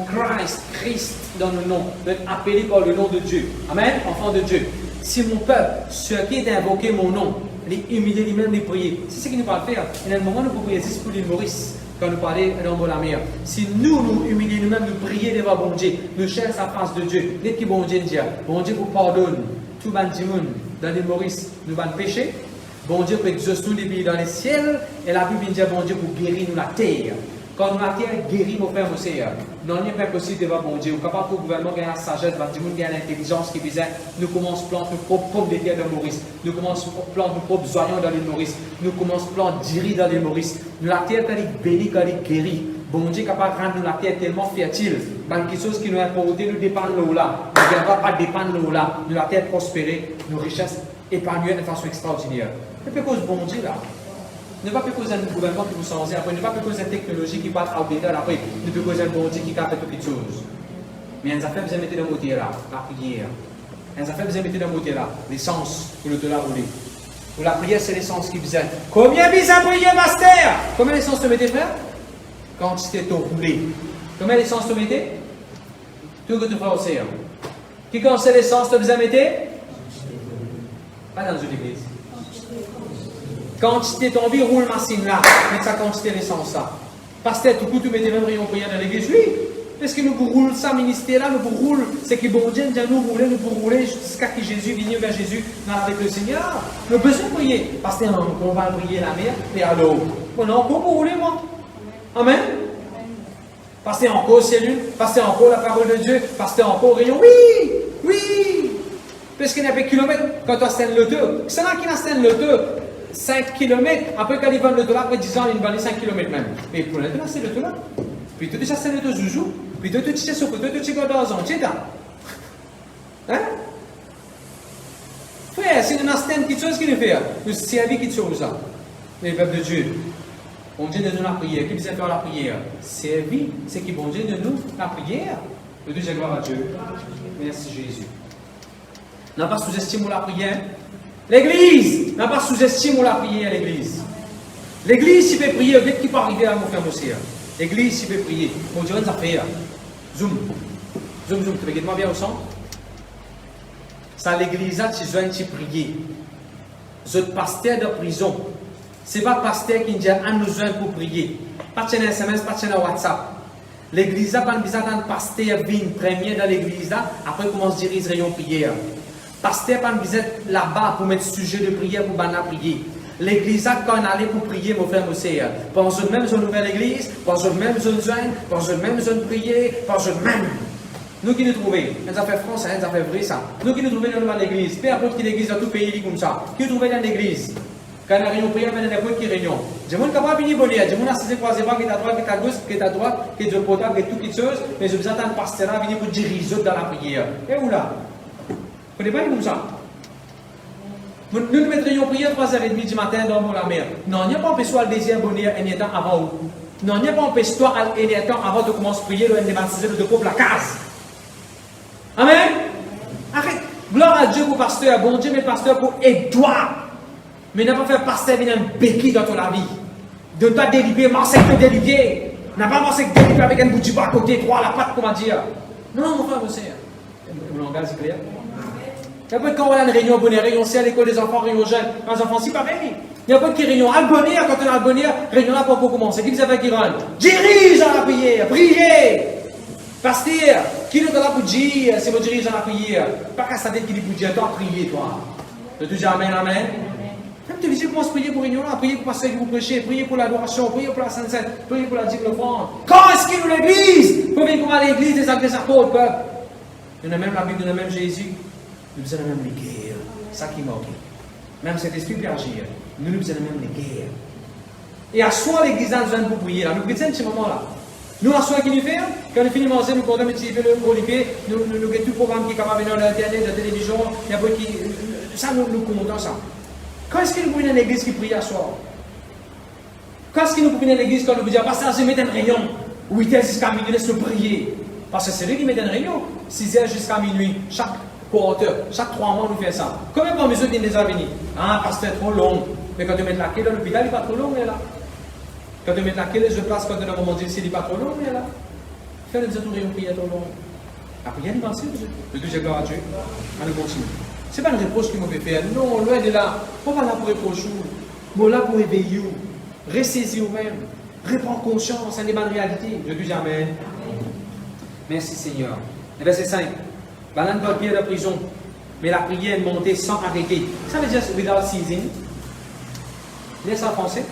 Christ dans le nom, nous sommes appelés par le nom de Dieu. Amen, enfants de Dieu. Si mon peuple, ceux qui est invoqué mon nom, les humilier lui-même, les prier. C'est ce qu'il nous parle de faire. Et dans le moment où nous pouvons prier, c'est pour l'île Maurice, quand nous parlons dans la mer. Si nous humilions nous-mêmes, nous prions devant bon Dieu, nous cherchons la face de Dieu, dès que bon Dieu dit, bon Dieu vous pardonne, tout le monde dans l'île Maurice, nous allons pécher. Bon Dieu peut exaucer nous depuis dans les ciels, et la Bible dit, bon Dieu pour guérir nous la terre. Quand la terre guérit nos frères, nos sœurs, non, il n'est pas possible devant bon Dieu. Ou capable que le gouvernement gagne la sagesse, le monde gagne l'intelligence qui visait, nous commençons à planter nos propres pommes de terre dans Maurice. Nous commençons à planter nos propres oignons dans l'île Maurice. Nous commençons à planter diri dans l'île Maurice. Nous la terre, quand elle est bénie, quand elle est guérie. Bon Dieu est capable de rendre la terre tellement fertile. Dans quelque chose qui nous a apporté, nous dépendons de l'eau là. Nous ne devons pas dépendre de l'eau là. Nous la terre prospérer, nos richesses épanouir de façon extraordinaire. C'est parce que bon Dieu là. Ne pas causer un gouvernement qui vous change après, ne pas causer une technologie qui va outdated après, ne pas causer un bon Dieu qui a fait toutes les choses. Mais un affaire, vous avez mis dans le mot là, la prière. Un affaire, vous avez mis dans le mot là, l'essence pour le dollar rouler. Pour la prière, c'est l'essence qui vous aide. Combien vous avez prié, master? Combien l'essence te mettez, frère? Quand tu t'es roulé. Combien l'essence te mettez? Tout que tu feras aussi. Qui quand c'est l'essence te vous avez mis? Pas dans une église. Quantité tombée, roule machine là, mettre sa quantité d'essence là. Pasteur, tout coup, tu mettez même rayon prière dans l'église. Oui, parce que nous pour rouler ça, ministère là, nous pour rouler, c'est que bon Dieu nous pour rouler jusqu'à ce que Jésus vienne vers Jésus avec le Seigneur. Nous avons besoin de prier. Pasteur, on va prier la mer, et alors, on a encore pour rouler, moi. Amen. Pasteur, encore cellule, pasteur, encore la parole de Dieu, pasteur, encore rayon. Oui, oui. Parce qu'il y a des kilomètres quand tu as l'auto. C'est là qu'il a l'auto. 5 km, après quand ils vendent le dollar, après 10 ans, ils vendent 5 km même. Mais pour l'instant, c'est le dollar. Puis tout ça, c'est le zouzou. Puis tout ça, c'est le tout ça, dans un tiers. Hein? Frère, si nous avons quelque chose qui nous fait, nous servons quelque chose. Les peuples de Dieu. Bon Dieu de nous la prière. Qui vient faire la prière? Servir, c'est qui bon Dieu de nous la prière. Le Dieu, gloire à Dieu. Merci Jésus. N'a pas sous-estimé la prière. L'église n'a pas sous-estimé la prière à l'église. L'église, s'il peut prier, dès qu'il peut arriver à mon frère aussi. L'église, s'il peut prier. Bon Dieu, ça fait. Zoom. Zoom, zoom. Tu veux guetter-moi bien au son? Ça, l'église, tu dois prier. Vous pasteur de prison. Ce n'est pas pasteur qui dit à nous besoin pour prier. Pas de SMS, pas de WhatsApp. L'église, pas besoin d'un pasteur vient premier dans l'église, après commence à diriger rayon prière. Pasteur pas besoin là-bas pour mettre sujet de prière pour banner prier. L'église quand on allait pour prier, mon frère, mon sœur. Pensez même sur une nouvelle église, pensez même sur une zone, pensez même sur une prière, pensez même. Nous qui nous trouvons, nous avons fait français, nous avons fait vrai ça. Nous qui nous trouvons dans l'église, peu importe qui l'église dans tout pays comme ça. Qui nous trouvons dans l'église? Quand on a réunion prière, on a n'importe qui réunion. Je ne peux pas venir bonheur. Je ne peux pas se croiser pas qui est à droite, qui est à gauche, qui est à droite, qui est de potable, qui est toutes les choses. Mais je vous attends un pasteur à venir pour diriger dans la prière. Et où là? Vous ne connaissez pas comme ça? Nous nous mettrions prière 3h30 du matin dans la mer. Non, il n'y a pas empêché le désir bonheur un temps avant où? Non, il n'y a pas empêché toi un temps avant de commencer à prier, de baptiser, de couper la case. Amen? Arrête. Gloire à Dieu pour pasteur. Bon Dieu, mais pasteur pour Edouard. Mais n'a pas fait pasteur venir un béquille dans ton vie. De ne pas dériver, marcher que dériver. N'a pas marché que dériver avec un bout de bas à côté, trois à la patte, comment dire. Non, mon frère, monsieur. Mon langage est clair. Il n'y a pas de quand on a une réunion bonheur, réunion C à l'école des enfants, réunion jeunes. Les enfants, c'est pareil. Il n'y a pas de qui réunion albonnière, quand on a albonnière, réunion là pour commencer. Qui vous avez qui rentre? Dirige dans la prière, priez. Pasteur, qui nous donne la pour dire, c'est vous dirige dans la prière. Pas qu'à sa tête qui dit pour dire, toi, priez, toi. Tu dis amen, amen. Même tu dis, commence à prier pour réunion là, prier pour passer que vous prêchez, prier pour l'adoration, prier pour la sainte, prier pour la digne offrande. Quand est-ce qu'il nous l'église? Combien qu'on va à l'église des actes des apôtres, peuple? Nous avons même la Bible, nous avons même Jésus. Nous avons même les guerres. Ça qui manque. Même cet esprit peut agir. Nous avons même les guerres. Et à soi, l'église a besoin de prier. Nous chrétiens, ce moment-là. Nous, à soi qui nous fait, quand nous finissons de manger, nous comptons utiliser le Olivier, nous avons tout le programme qui est capable de venir à l'internet, de la télévision, il y a beaucoup qui. Ça, nous comptons ça. Quand est-ce que nous voulons une église qui prie à soi? Quand est-ce qu'il nous prenait à l'église quand nous vous dire, pasteur, je mets une réunion, 8h jusqu'à minuit, laisse-le prier. Parce que c'est lui qui met une réunion, 6h jusqu'à minuit, chaque quarter, chaque 3 mois, on nous fait ça. Combien de mesures viennent déjà venir? Ah, pasteur, trop long. Mais quand tu mets la clé dans l'hôpital, il n'est pas trop long, mais là. Quand tu mets la clé, je place quand tu as un moment de il n'est pas trop long, mais là. Fais-le dire une prière trop long. La prière n'est pas si, le Dieu, j'ai gloire à Dieu. Allez, continue. Ce n'est pas une reproche qu'il m'a fait. Non, loin de là. On va là pour reprocher. On là pour éveiller. Ressaisir vous-même. Reprendre conscience, c'est une bonne réalité. Je dis Amen. Merci Seigneur. Le verset 5. Banane dans le pied de la prison, mais la prière est montée sans arrêter. Ça veut dire without ceasing. Laisse en français.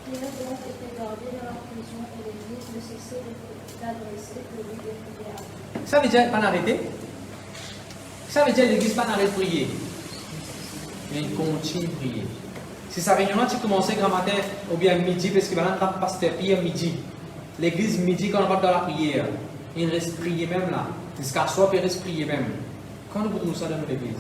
Pierre donc était gardé dans la prison et l'Église ne cessait d'adresser que lui des prières. Ça veut dire pas arrêter. Ça veut dire l'Église pas arrêter de prier. Mais il continue de prier. Si sa réunion tu commençais grand matin ou bien midi, parce que maintenant on passe prière midi. L'église midi quand on va dans la prière, il reste prier même là. Jusqu'à soi, il reste prier même. Quand nous voulons ça dans l'église.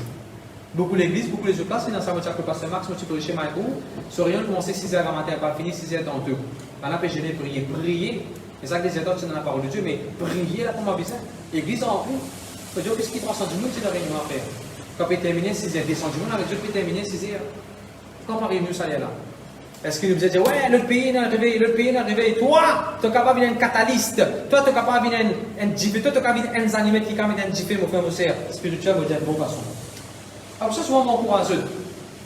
Beaucoup l'église, beaucoup les autres places, c'est dans ça que le pasteur Max, moi tu peux chez Michael, sur rien commencer 6h à matin, pas fini 6h tantôt. Maintenant, je vais prier. Prier, c'est ça que les autres, c'est dans la parole de Dieu, mais prier là pour ma besoin. L'église en plus. Il faut dire qu'est-ce qui 300 du monde, c'est la réunion à faire. Quand on peut terminer 6h, 200 du monde, avec Dieu peut terminer 6h. Quand on réunit ça là. Est-ce qu'il nous disait, ouais, le pays est arrivé, le pays est arrivé. Toi, tu es capable d'être un catalyste. Toi, tu es capable d'être un jiffé. Toi, tu es capable d'être un animal qui est capable d'être un jiffé, mon frère, mon sœur. Spirituel, vous dites, bon façon. Alors, ça, souvent, mon courage.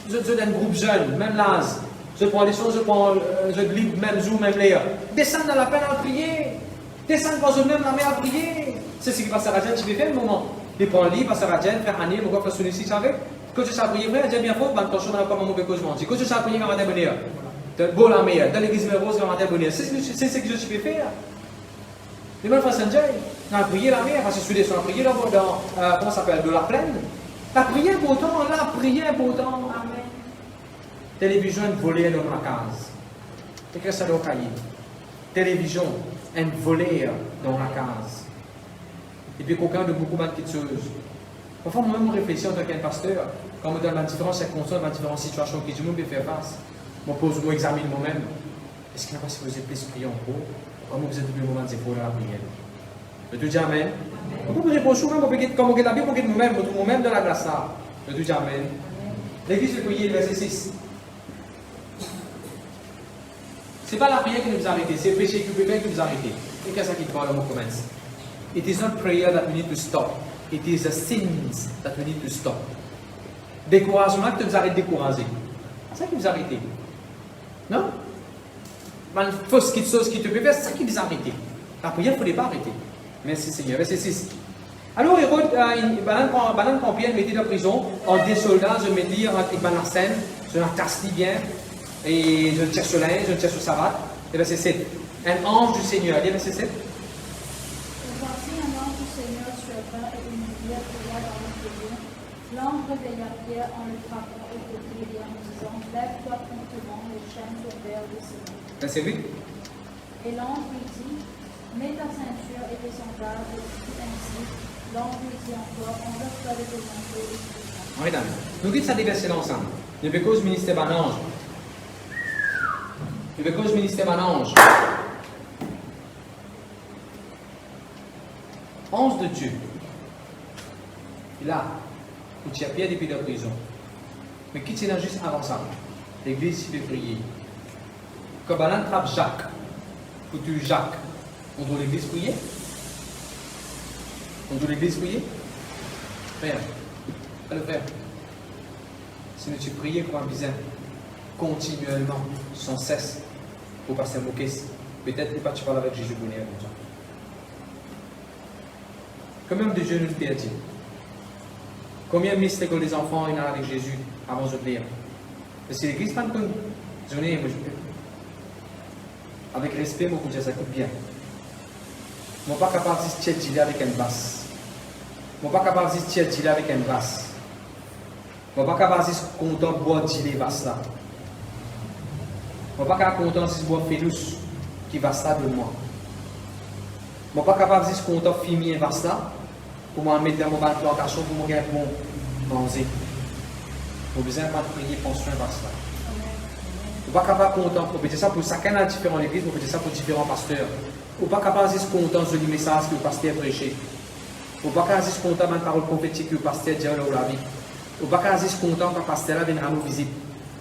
Je suis un groupe jeune, même l'âge. Je prends les choses, je glisse, même Zoom, même Léa. Descends dans la peine à prier. Descends dans même la mer à prier. C'est ce qui passe à la jeune, tu veux faire le moment. Il prend le livre, passe à la jeune, faire un livre, on va faire son ici, ça avec. Quand tu sais prier, vrai, j'ai bien faute, mais attention, on n'a pas mon mauvais cause. Quand tu sais prier, on va t'abonner. Bon la meilleure, dans l'église rose, on va t'abonner. C'est ce que je suis fait faire. Les mêmes façons, on a prié la mer, parce que je suis descendu à prier dans, comment ça s'appelle, de la plaine. La prière pourtant, la prière pourtant. Amen. Télévision, une volée dans la case. Et que ça doit cahier. Télévision, une volée dans la case. Et puis, quelqu'un de beaucoup de petites choses. Parfois, moi-même, je réfléchis en tant qu'un pasteur, quand on me donne différentes circonstances, différentes situations que tout le monde peut faire face. Je pose, je examine moi-même. Est-ce qu'il n'y a pas si vous êtes plus priant en gros? Comment vous êtes le moment de zéro dans la prière? Je te dis Amen. On peut vous reprocher même, comme on regarde la Bible, on regarde nous-mêmes, on trouve nous-mêmes dans la glace là. Je te dis Amen. L'église de prier, verset 6. Ce n'est pas la prière qui nous a arrêtés, c'est le péché qui nous a arrêtés. Et qu'est-ce qui parle, on commence? It is not prayer that we need to stop. It is the sins that we need to stop. Découragement que vous arrêtez de décourager. C'est ça qui vous arrêtez. Non? Une fausse chose qui te peut faire, c'est ça qui vous arrêtez. La prière, il ne faut pas arrêter. Merci Seigneur. Verset 6. Alors, Hérode, Banane Campienne mettait dans la prison, en des soldats, je me dis, avec Banarsène, je l'encasse bien, et je le tire sur l'Inde, je le tire sur Sabbat. Et verset 7. Un ange du Seigneur. Allez, verset 7. Voici un ange du Seigneur survint et une lumière brilla dans le prison. L'ange réveilla Pierre en le frappant au côté et en disant, lève-toi promptement, les chaînes tombèrent de ses mains. Verset 8. Et l'ange lui dit, mets ta ceinture et tes sandales, et fit ainsi. L'ange lui dit encore, enlève-toi de tes manteaux et tes chaînes. Oui, d'accord. Nous dites ça des versets ensemble. Il y a cause ministère d'un ange. Il y a cause ministère d'un ange. Ange de Dieu. Là, où tu as Pierre depuis la prison. Mais qui tient là juste avant ça? L'église fait prier. Quand Banane trappe Jacques, ou tu Jacques, on doit l'église prier? On doit l'église prier? Frère, allez frère. Si nous tu prier pour un bizarre, continuellement, sans cesse, pour passer à moquer, peut-être pas tu parles avec Jésus bonheur comme ça. Combien de Dieu nous t'a dit? Combien de mystères que les enfants ils ont avec Jésus avant de lire? Parce que l'église pas une journée, moi je peux. Avec respect, moi je dis ça coûte bien. Je ne suis pas capable de dire avec une basse. Je ne suis pas capable de dire avec une basse. Je ne suis pas capable de dire content de boire des vasses là. Je ne suis pas capable de content de boire Félus qui va ça de moi. Je ne suis pas capable de dire content de filmer un vasse là pour m'en mettre dans mon plantation pour mon gars pour manger. Je besoin de prier pour ce vasse là. Je ne suis pas capable de content, on peut dire ça pour chacun dans différentes églises, on peut dire ça pour différents pasteurs. On pas capable de content de le message que le pasteur prêché. On pas capable de content de la parole prophétique que le pasteur dit dans la vie. On pas capable de content quand le pasteur vient rendre visite.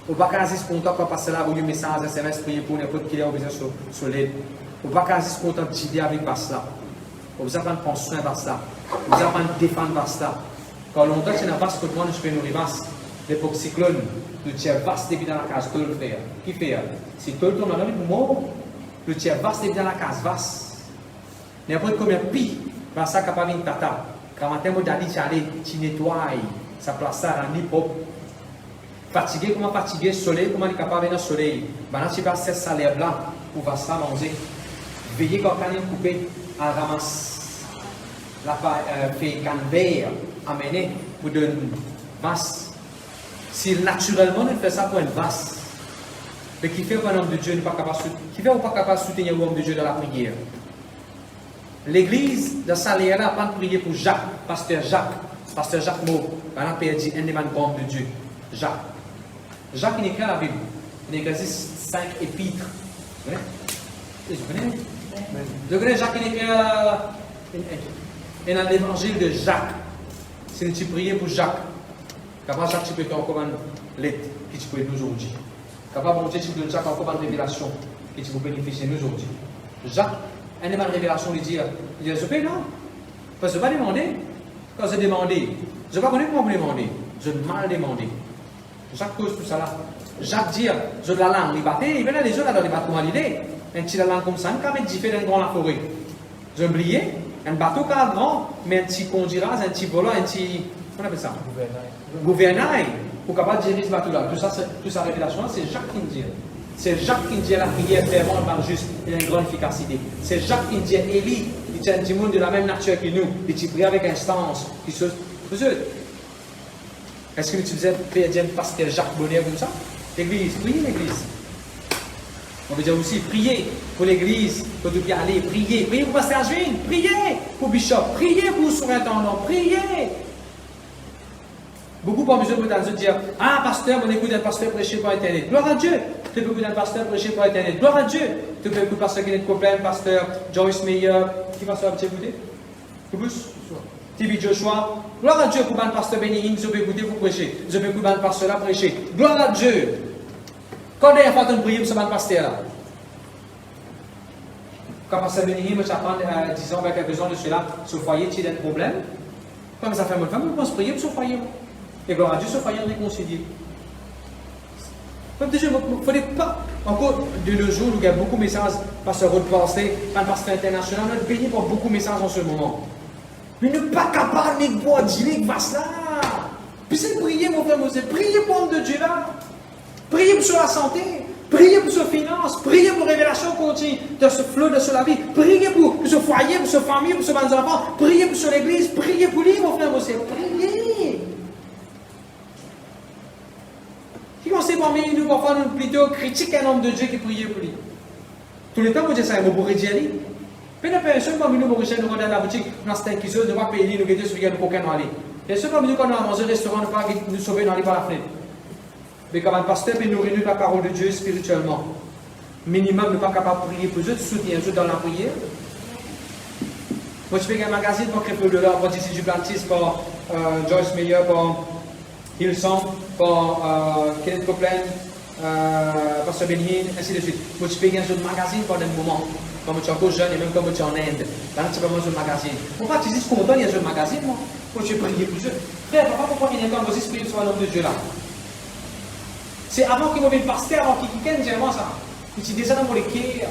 On pas capable de content quand le pasteur a envoyé un message SMS prier pour n'importe qui a besoin sur l'aide. On pas capable de content de dire avec Basta. On vous apprend à prendre soin de Basta. On vous apprend à défendre Basta. Quand longtemps c'est dans Basta que moi je fais nos rivas, l'époque cyclone, le tiers vaste depuis dans la case tout le frère. Qui fait? Si tout le temps on a pour moi, le tiers vaste depuis dans la case vaste. N'importe combien de pis, dans ça capable de tata. Quand matin moi d'aller tu nettoies, ça place ça rend propre. Fatigué, comment fatigué, soleil, comment il est capable de venir au soleil. Maintenant tu vas faire ça l'air blanc pour va ça manger. Veillez quand on est coupé, à ramasser la fait canne vert, amener pour donner une vasse. Si naturellement on fait ça pour une vasse, mais qui fait qu'un homme de Dieu n'est pas capable de soutenir l'homme de Dieu dans la prière. L'église de Salaire n'a pas prié pour Jacques, pasteur Jacques Maud, on a perdu un des membres de Dieu, Jacques. Jacques il écrit la Bible, il écrit 5 épîtres. Vous connaissez? Vous connaissez Jacques il écrit dans l'évangile de Jacques. Si tu pries pour Jacques, capable Jacques tu peux faire encore une lettre que tu peux aider aujourd'hui. Capable bon Dieu tu donnes Jacques encore une révélation que tu peux bénéficier aujourd'hui. Jacques, une des révélations il dit je paye non. Parce que je ne vais pas demander. Quand je demande, je ne vais pas connaître comment vous demandez. Je mal demandé. Jacques cause tout ça là. Jacques dit, je de la langue, il battait, il venait les gens dans les bateaux à l'idée. Un petit la langue comme ça, un petit fait dans la forêt. Je oublié, un bateau grand, mais un petit conduira, un petit volant, un petit. Comment on appelle ça? Gouvernail. Pour capable de gérer ce bateau-là. Tout ça, révélation, c'est Jacques qui me dit. C'est Jacques qui me dit la prière clairement par juste et une grande efficacité. C'est Jacques qui me dit Élie, il tient un petit monde de la même nature que nous, et tu pries avec instance. Est-ce que tu disais Père pasteur Jacques Bonnet comme ça? L'église, priez l'église. On veut dire aussi prier pour l'église, pour nous bien aller, prier pour pasteur Juin, priez pour bishop, priez pour surintendant, priez. Beaucoup parmi eux peuvent dire ah pasteur, on écoute un pasteur prêcher par internet. Gloire à Dieu. Tu peux écouter un pasteur prêcher par internet. Gloire à Dieu. Tu peux écouter pasteur Kenneth Copeland, pasteur Joyce Meyer. Qui pasteur a écouté? TV Joshua. Gloire à Dieu pour un pasteur Benny. Je peux écouter vous prêcher. Je peux écouter un pasteur là prêcher. Gloire à Dieu. Quand dernière fois tu prier pour ce pasteur là? Quand pasteur Benny, je t'apprends, disons, avec quelques-uns de cela, ce foyer, tu as un problème. Comme ça fait mon femme, on pense prier pour ce foyer. Et gloire à Dieu, ce foyer réconcilié. Comme déjà, il ne faudrait pas, encore de nos jours, il y a beaucoup de messages, pasteur Rod Pasteur, un pasteur international, on est béni pour beaucoup de messages en ce moment. Mais ne pas capable de boire, dire que va cela. Puis c'est prier, mon frère Mosé, priez pour l'homme de Dieu là. Priez pour la santé, priez pour sa finance, priez pour la révélation continue de ce flot de la vie, priez pour ce foyer, pour sa famille, pour ses enfants, priez pour l'église, priez pour lui, mon frère Mosé, priez. Qui conseille parmi nous parfois nous plutôt critiquer un homme de Dieu qui priait pour lui. Tous les temps, vous dites ça, vous pourrez dire lui. Mais la personne parmi nous, vous nous regarde la boutique, nous avons un qui nous va payer, nous guetter sur le aucun aller. Et ceux parmi nous, quand nous avons mangé au restaurant, nous ne pas nous sauver dans les par la fenêtre. Mais comme un pasteur peut nourrir la parole de Dieu spirituellement. Minimum, ne pas capable de prier pour eux, de soutenir eux dans la prière. Moi, je fais un magazine pour créer de l'or, pour Dizzy Duplantis, pour Joyce Meyer, pour Hillsong, pour Kenneth Copeland, Pasteur Benny, ainsi de suite. Moi, je fais un magazine pendant un moment. Comme tu es encore jeune et même comme tu es en Inde. Là, tu peux manger un magazine. Pourquoi tu dis content, il y a un magazine, moi? Pourquoi tu prier pour eux? Frère, pourquoi il y a encore un esprit sur un homme de Dieu là? C'est avant qu'il m'ait pasteur, avant qu'il quitte, dis moi ça. Tu dis ça dans mon équipe.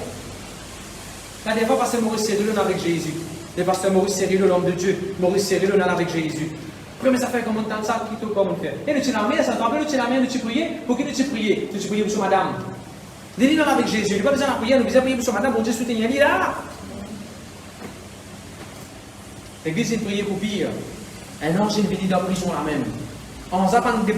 La dernière fois, pasteur Maurice Cyril avec Jésus. Le pasteur Maurice Cyril, l'homme de Dieu. Maurice Cyril, on avec Jésus. Premier, ça fait comment on ça, qui tout comme on fait. Et nous, tu l'as mis, ça te rappelle, tu l'as mis, tu prier. Pour qui tu prier? Tu prier pour son madame. Dis-lui non avec Jésus. Il n'y a pas besoin de prier, nous besoin prier pour son madame, pour Dieu soutenir. Il est là. L'église, c'est prier pour pire. Un ange est venu dans la prison là même. On s'appelle dire,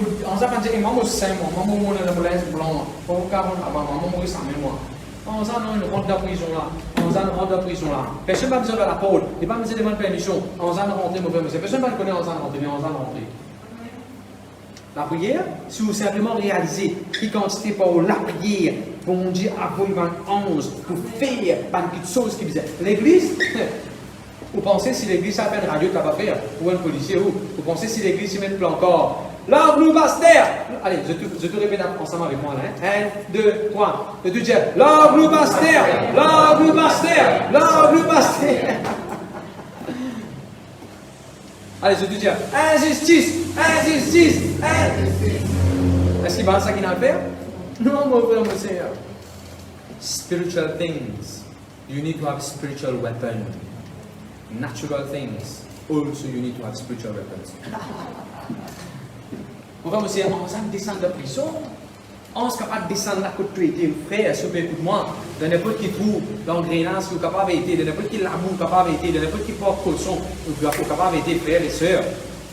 maman, c'est moi, maman, on est dans la blanc, on va maman, on ça, mais moi. On s'en rentre dans la prison là. On s'en rentre dans la prison là. Personne ne va besoin de la parole. Il n'y a pas besoin de demander permission. On s'en rentre, mauvais monsieur. Personne ne va connaître, on s'en rentre, mais on s'en rentre. La prière, si vous simplement réalisez qui quantité pour la prière, bon Dieu a voulu 11 pour faire quelque chose qui faisait. L'église, vous pensez si l'église a fait une radio, tu vas pas faire, ou un policier, ou vous pensez si l'église y met le encore. L'angle ou pasteur. Allez, je te répète ensemble avec moi. 1, 2, 3. Et tu dis, l'angle ou pasteur, l'angle ou pasteur, l'angle ou pasteur. Allez, je te dis, injustice, injustice, injustice. Est-ce qu'il va ça qu'il a à faire? Non, mon frère, mon Seigneur. Spiritual things, you need to have spiritual weapons. Natural things, also you need to have spiritual weapons. Mon frère, mon Seigneur, on va descendre de prison. On est capable de descendre la côte traité, frère, s'il vous plaît, écoute-moi. De n'importe qui trou, d'engrenage, vous capable d'être, de n'importe qui labour, capable d'être, de n'importe qui porte cochon, vous capable d'être, frères et sœurs.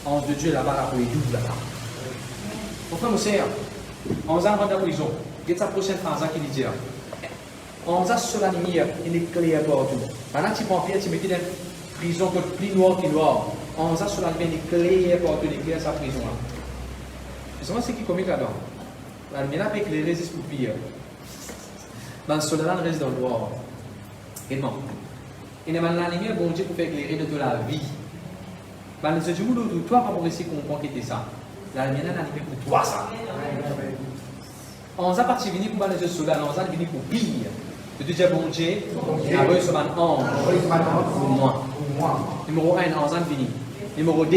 Ange de Dieu là-bas, là, pour les doubles là-bas. Mon frère, mon Seigneur, on va rentrer dans la prison. Quelle est sa prochaine phrase qui dit? On va sur la lumière, il est clair partout. Maintenant, tu prends Pierre, tu mets dans une prison plus noire qu'il noir. On va sur la lumière, il est clair partout, il est clair sa prison là. Et c'est moi, c'est qui comique là-dedans. La lumière avec les résistes pour pire. Dans le soleil, on reste dans le noir. Et bon. Et dans la lumière, bon Dieu, pour faire éclairer de la vie. Dans le Dieu, toi, pas pour essayer de comprendre qui était ça. La lumière, elle a lumière pour toi, ça. On a parti venir pour les soldats, on a venir pour pire. Je te dis, bon Dieu, il a reçu un ange pour moi. Numéro 1, on a fini. Numéro 2,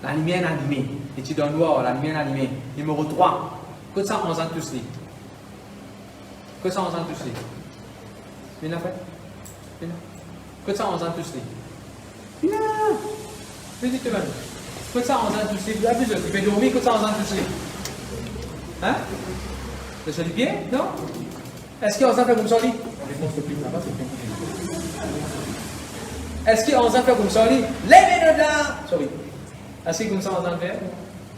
la lumière est allumée. Et tu donnes noir, la lumière est allumée. Numéro 3, que ça, on a tous les. Que ça, on a tous les. Bien fait. Que ça, on a tous les. Bien. Vas-y, tu vas. Que ça, on a tous les. Tu peux dormir, que ça, on a tous les. Hein? C'est sur les pieds? Non? Est-ce qu'on a fait comme ça, lui? Est-ce qu'on a fait comme ça, lui? Levez-le là! Sorry. Est-ce que comme ça, on a fait?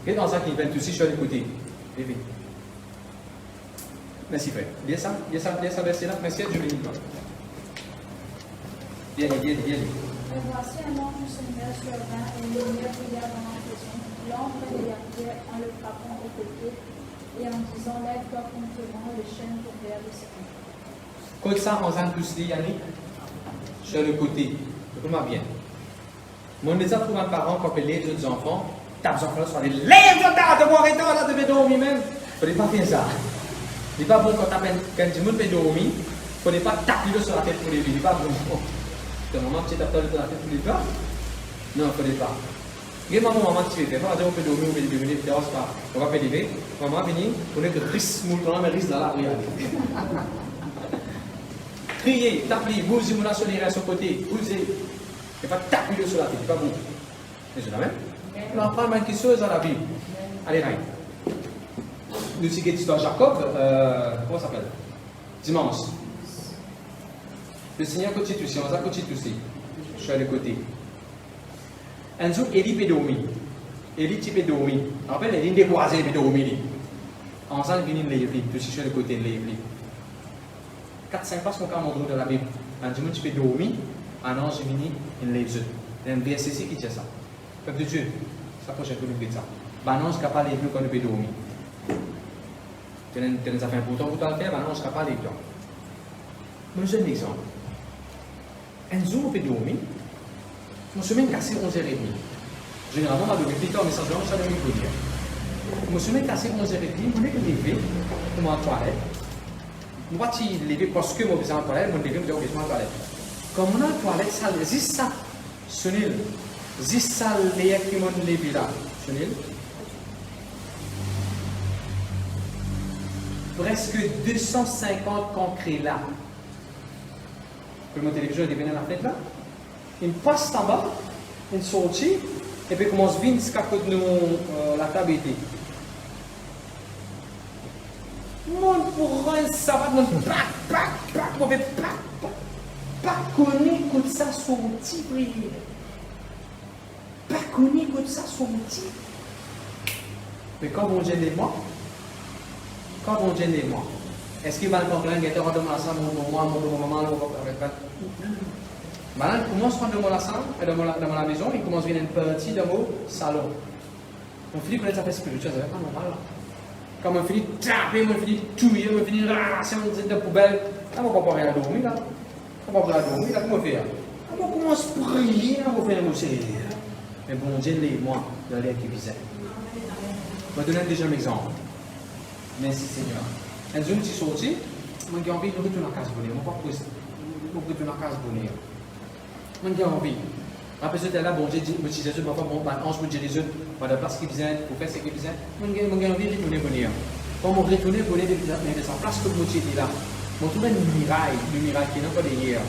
Et dans ça qui vient aussi, je suis à l'écouter. Levez. Merci, frère. Viens ça, verset là. Merci, Dieu bénit toi. Viens. Et voici un ange du Seigneur survint et une lumière brilla dans la prison. L'ombre regardait en le frappant au côté et en disant lève-toi promptement, les chaînes tombèrent de ses mains. Comme ça, on a tous dit, Yannick, sur le côté. Écoute-moi bien. Mon déjà trouve un parent qui appelle les autres enfants, tape les enfants, soit lève-toi, de voir et là, de dormir même. Il ne faut pas faire ça. Il n'est pas bon quand tu monde fait dormir, il ne faut pas taper sur la tête pour les vies. Il n'est pas bon. Tu as maman qui tape sur la tête pour les pas? Non, il ne faut pas. Regarde maman qui fait. Maman, on peut dormir, on peut devenir, on va faire lever. Maman venir, on est que risque, on risque dans la rue. Criez, tapez, bousez, mon sur les sur côté, bousez. Il ne faut pas taper sur la tête, c'est pas bon. C'est la même? On apprend même quelque chose dans la Bible. Allez, Ryan. Nous avons une histoire Jacob, comment ça s'appelle? Dimanche. Le Seigneur constitution, on a constitué. Je suis à le côté. Un jour, Élie peut dormir. Élie peut dormir. En fait, Élie découragé peut dormir. En faisant venir les livres, je suis à le côté de livres. 4-5 passes qu'on a montré dans la Bible. Un jour, tu peux dormir, un ange est venu, il lève yeux. Il y a un verset qui dit ça. Peuple de Dieu, ça prochaine fois, nous ça. Un ange qui n'a pas les yeux quand il peut dormir. Tu as fait un bouton pour le faire, maintenant on ne sera pas les gens. Mais je donne un exemple. Un jour, on peut dormir. Je me suis même cassé 11h30. Généralement, on va dormir plus tard, mais ça se ça dormir pour dire. Je me suis même cassé 11h30, je me suis levé pour mon toilette. Moi, je suis levé parce que je suis en toilette, je me suis levé pour mon toilette. Comme on a une toilette, ça, juste ça, Sunil, juste ça, les qui m'ont levé là. Sunil. Presque 250 concrets là. Puis mon téléviseur est venu à la fenêtre là. Il passe en bas, il sortit, et puis commence à venir jusqu'à côté de la table était. Mon pour un savate, mon pas connu que ça sorti, pas connu que ça sorti. Mais quand on gêne les mois, quand on gêne les mois, est-ce qu'il va le comprendre qu'il y a un de ça, mon maman, maintenant, il commence à prendre de la salle, dans la maison, il commence à venir une petite dans mon salon. On finit connaître sa fait spirituelle, c'est pas normal. Quand on finit taper, on finit tuer, on finit raser, on dit de poubelle, on va pas rien dormir là. On va pas dormir là, comment on fait? On va commencer à prier, on va faire un Seigneur. Mais bon Dieu, les-moi dans l'air qui visait. Je vais donner déjà un exemple. Merci Seigneur. Un jour, je suis sorti, j'ai envie de retourner à la case bonheur. Je ne vais pas retourner à la case bonheur. J'ai envie. Après ce temps-là, bon Dieu dit, si Jésus m'a fait bon, ange me dirige dans la place qui vient, pour faire ce qu'il vient. J'ai envie de retourner bonheur. Quand je retourne bonheur, de sa place que je suis là. Je trouve un mirail qui n'est pas derrière.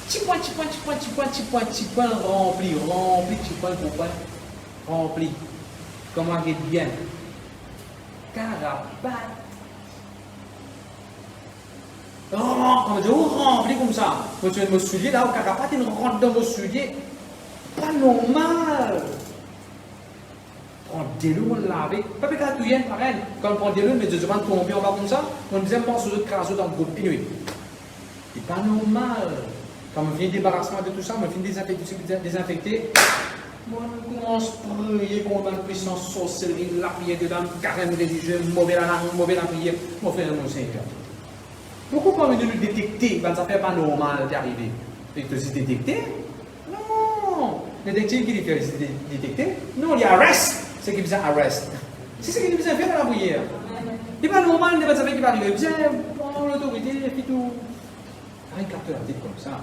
Petit point, rempli, petit point, rempli. Comment on bien? Carapace. Quand je remplis comme ça, quand tu me soulier là, au carapace, il rentre dans le soulier. Pas normal. Prends des l'eau, on lave. Pas que tu viennes pareil. Quand on prend des l'eau, mais je demande tomber en bas comme ça, on deuxième pense aux autres crasos dans le groupe. C'est pas normal. Quand on finit débarrassement de tout ça, on finit désinfecter. On commence à prier contre la puissance sorcellerie, la prière dedans, carême religieux, mauvais la prière, mon frère et mon Seigneur. Pourquoi pas de nous détecter quand ça fait pas normal d'arriver? Et que c'est détecté? Non! Détecter qui fait détecter? Non, il y a arrest! C'est ce qui vient arrest. C'est ce qui vient faire dans la prière. Il n'est pas normal de ça qui va arriver. Bien, prends l'autorité, et puis tout. Un capteur la tête comme ça.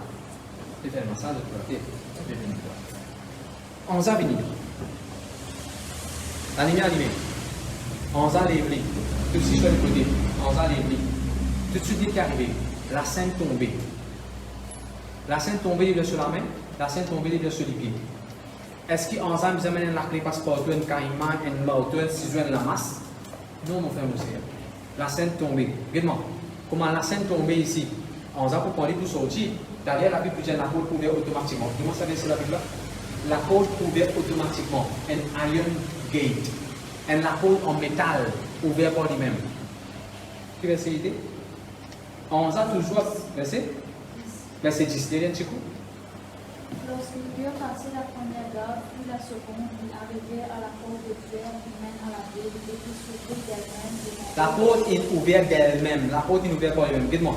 Je fais un massage de la tête. Je vais venir voir. On a venu. La ligne animée. On a lévré. Tout de suite, je vais le côté. On a lévré. Tout de suite, il est arrivé. La sainte tombée. La sainte tombée, il est sur la main. La sainte tombée, il est sur les pieds. Est-ce qu'on a besoin de la clé passeport, un caïman, un marteau, un ciseau, la masse? Non, mon frère, mon Seigneur. La sainte tombée. Regarde-moi. Comment la sainte tombée ici? On a pour parler pour sortir. Derrière la Bible, il y a la porte ouverte automatiquement. Comment ça veut dire la Bible là? La porte ouverte automatiquement. Un iron gate. La porte en métal ouverte par lui-même. Qui verset idée? On a toujours verset 10. Il y a un petit coup. Lorsque Dieu passait la première garde, puis la seconde, il arrivait à la porte de fer qui mène à la ville et qui s'ouvrit d'elle-même. La porte est ouverte d'elle-même. La porte est ouverte par elle-même. Dites-moi.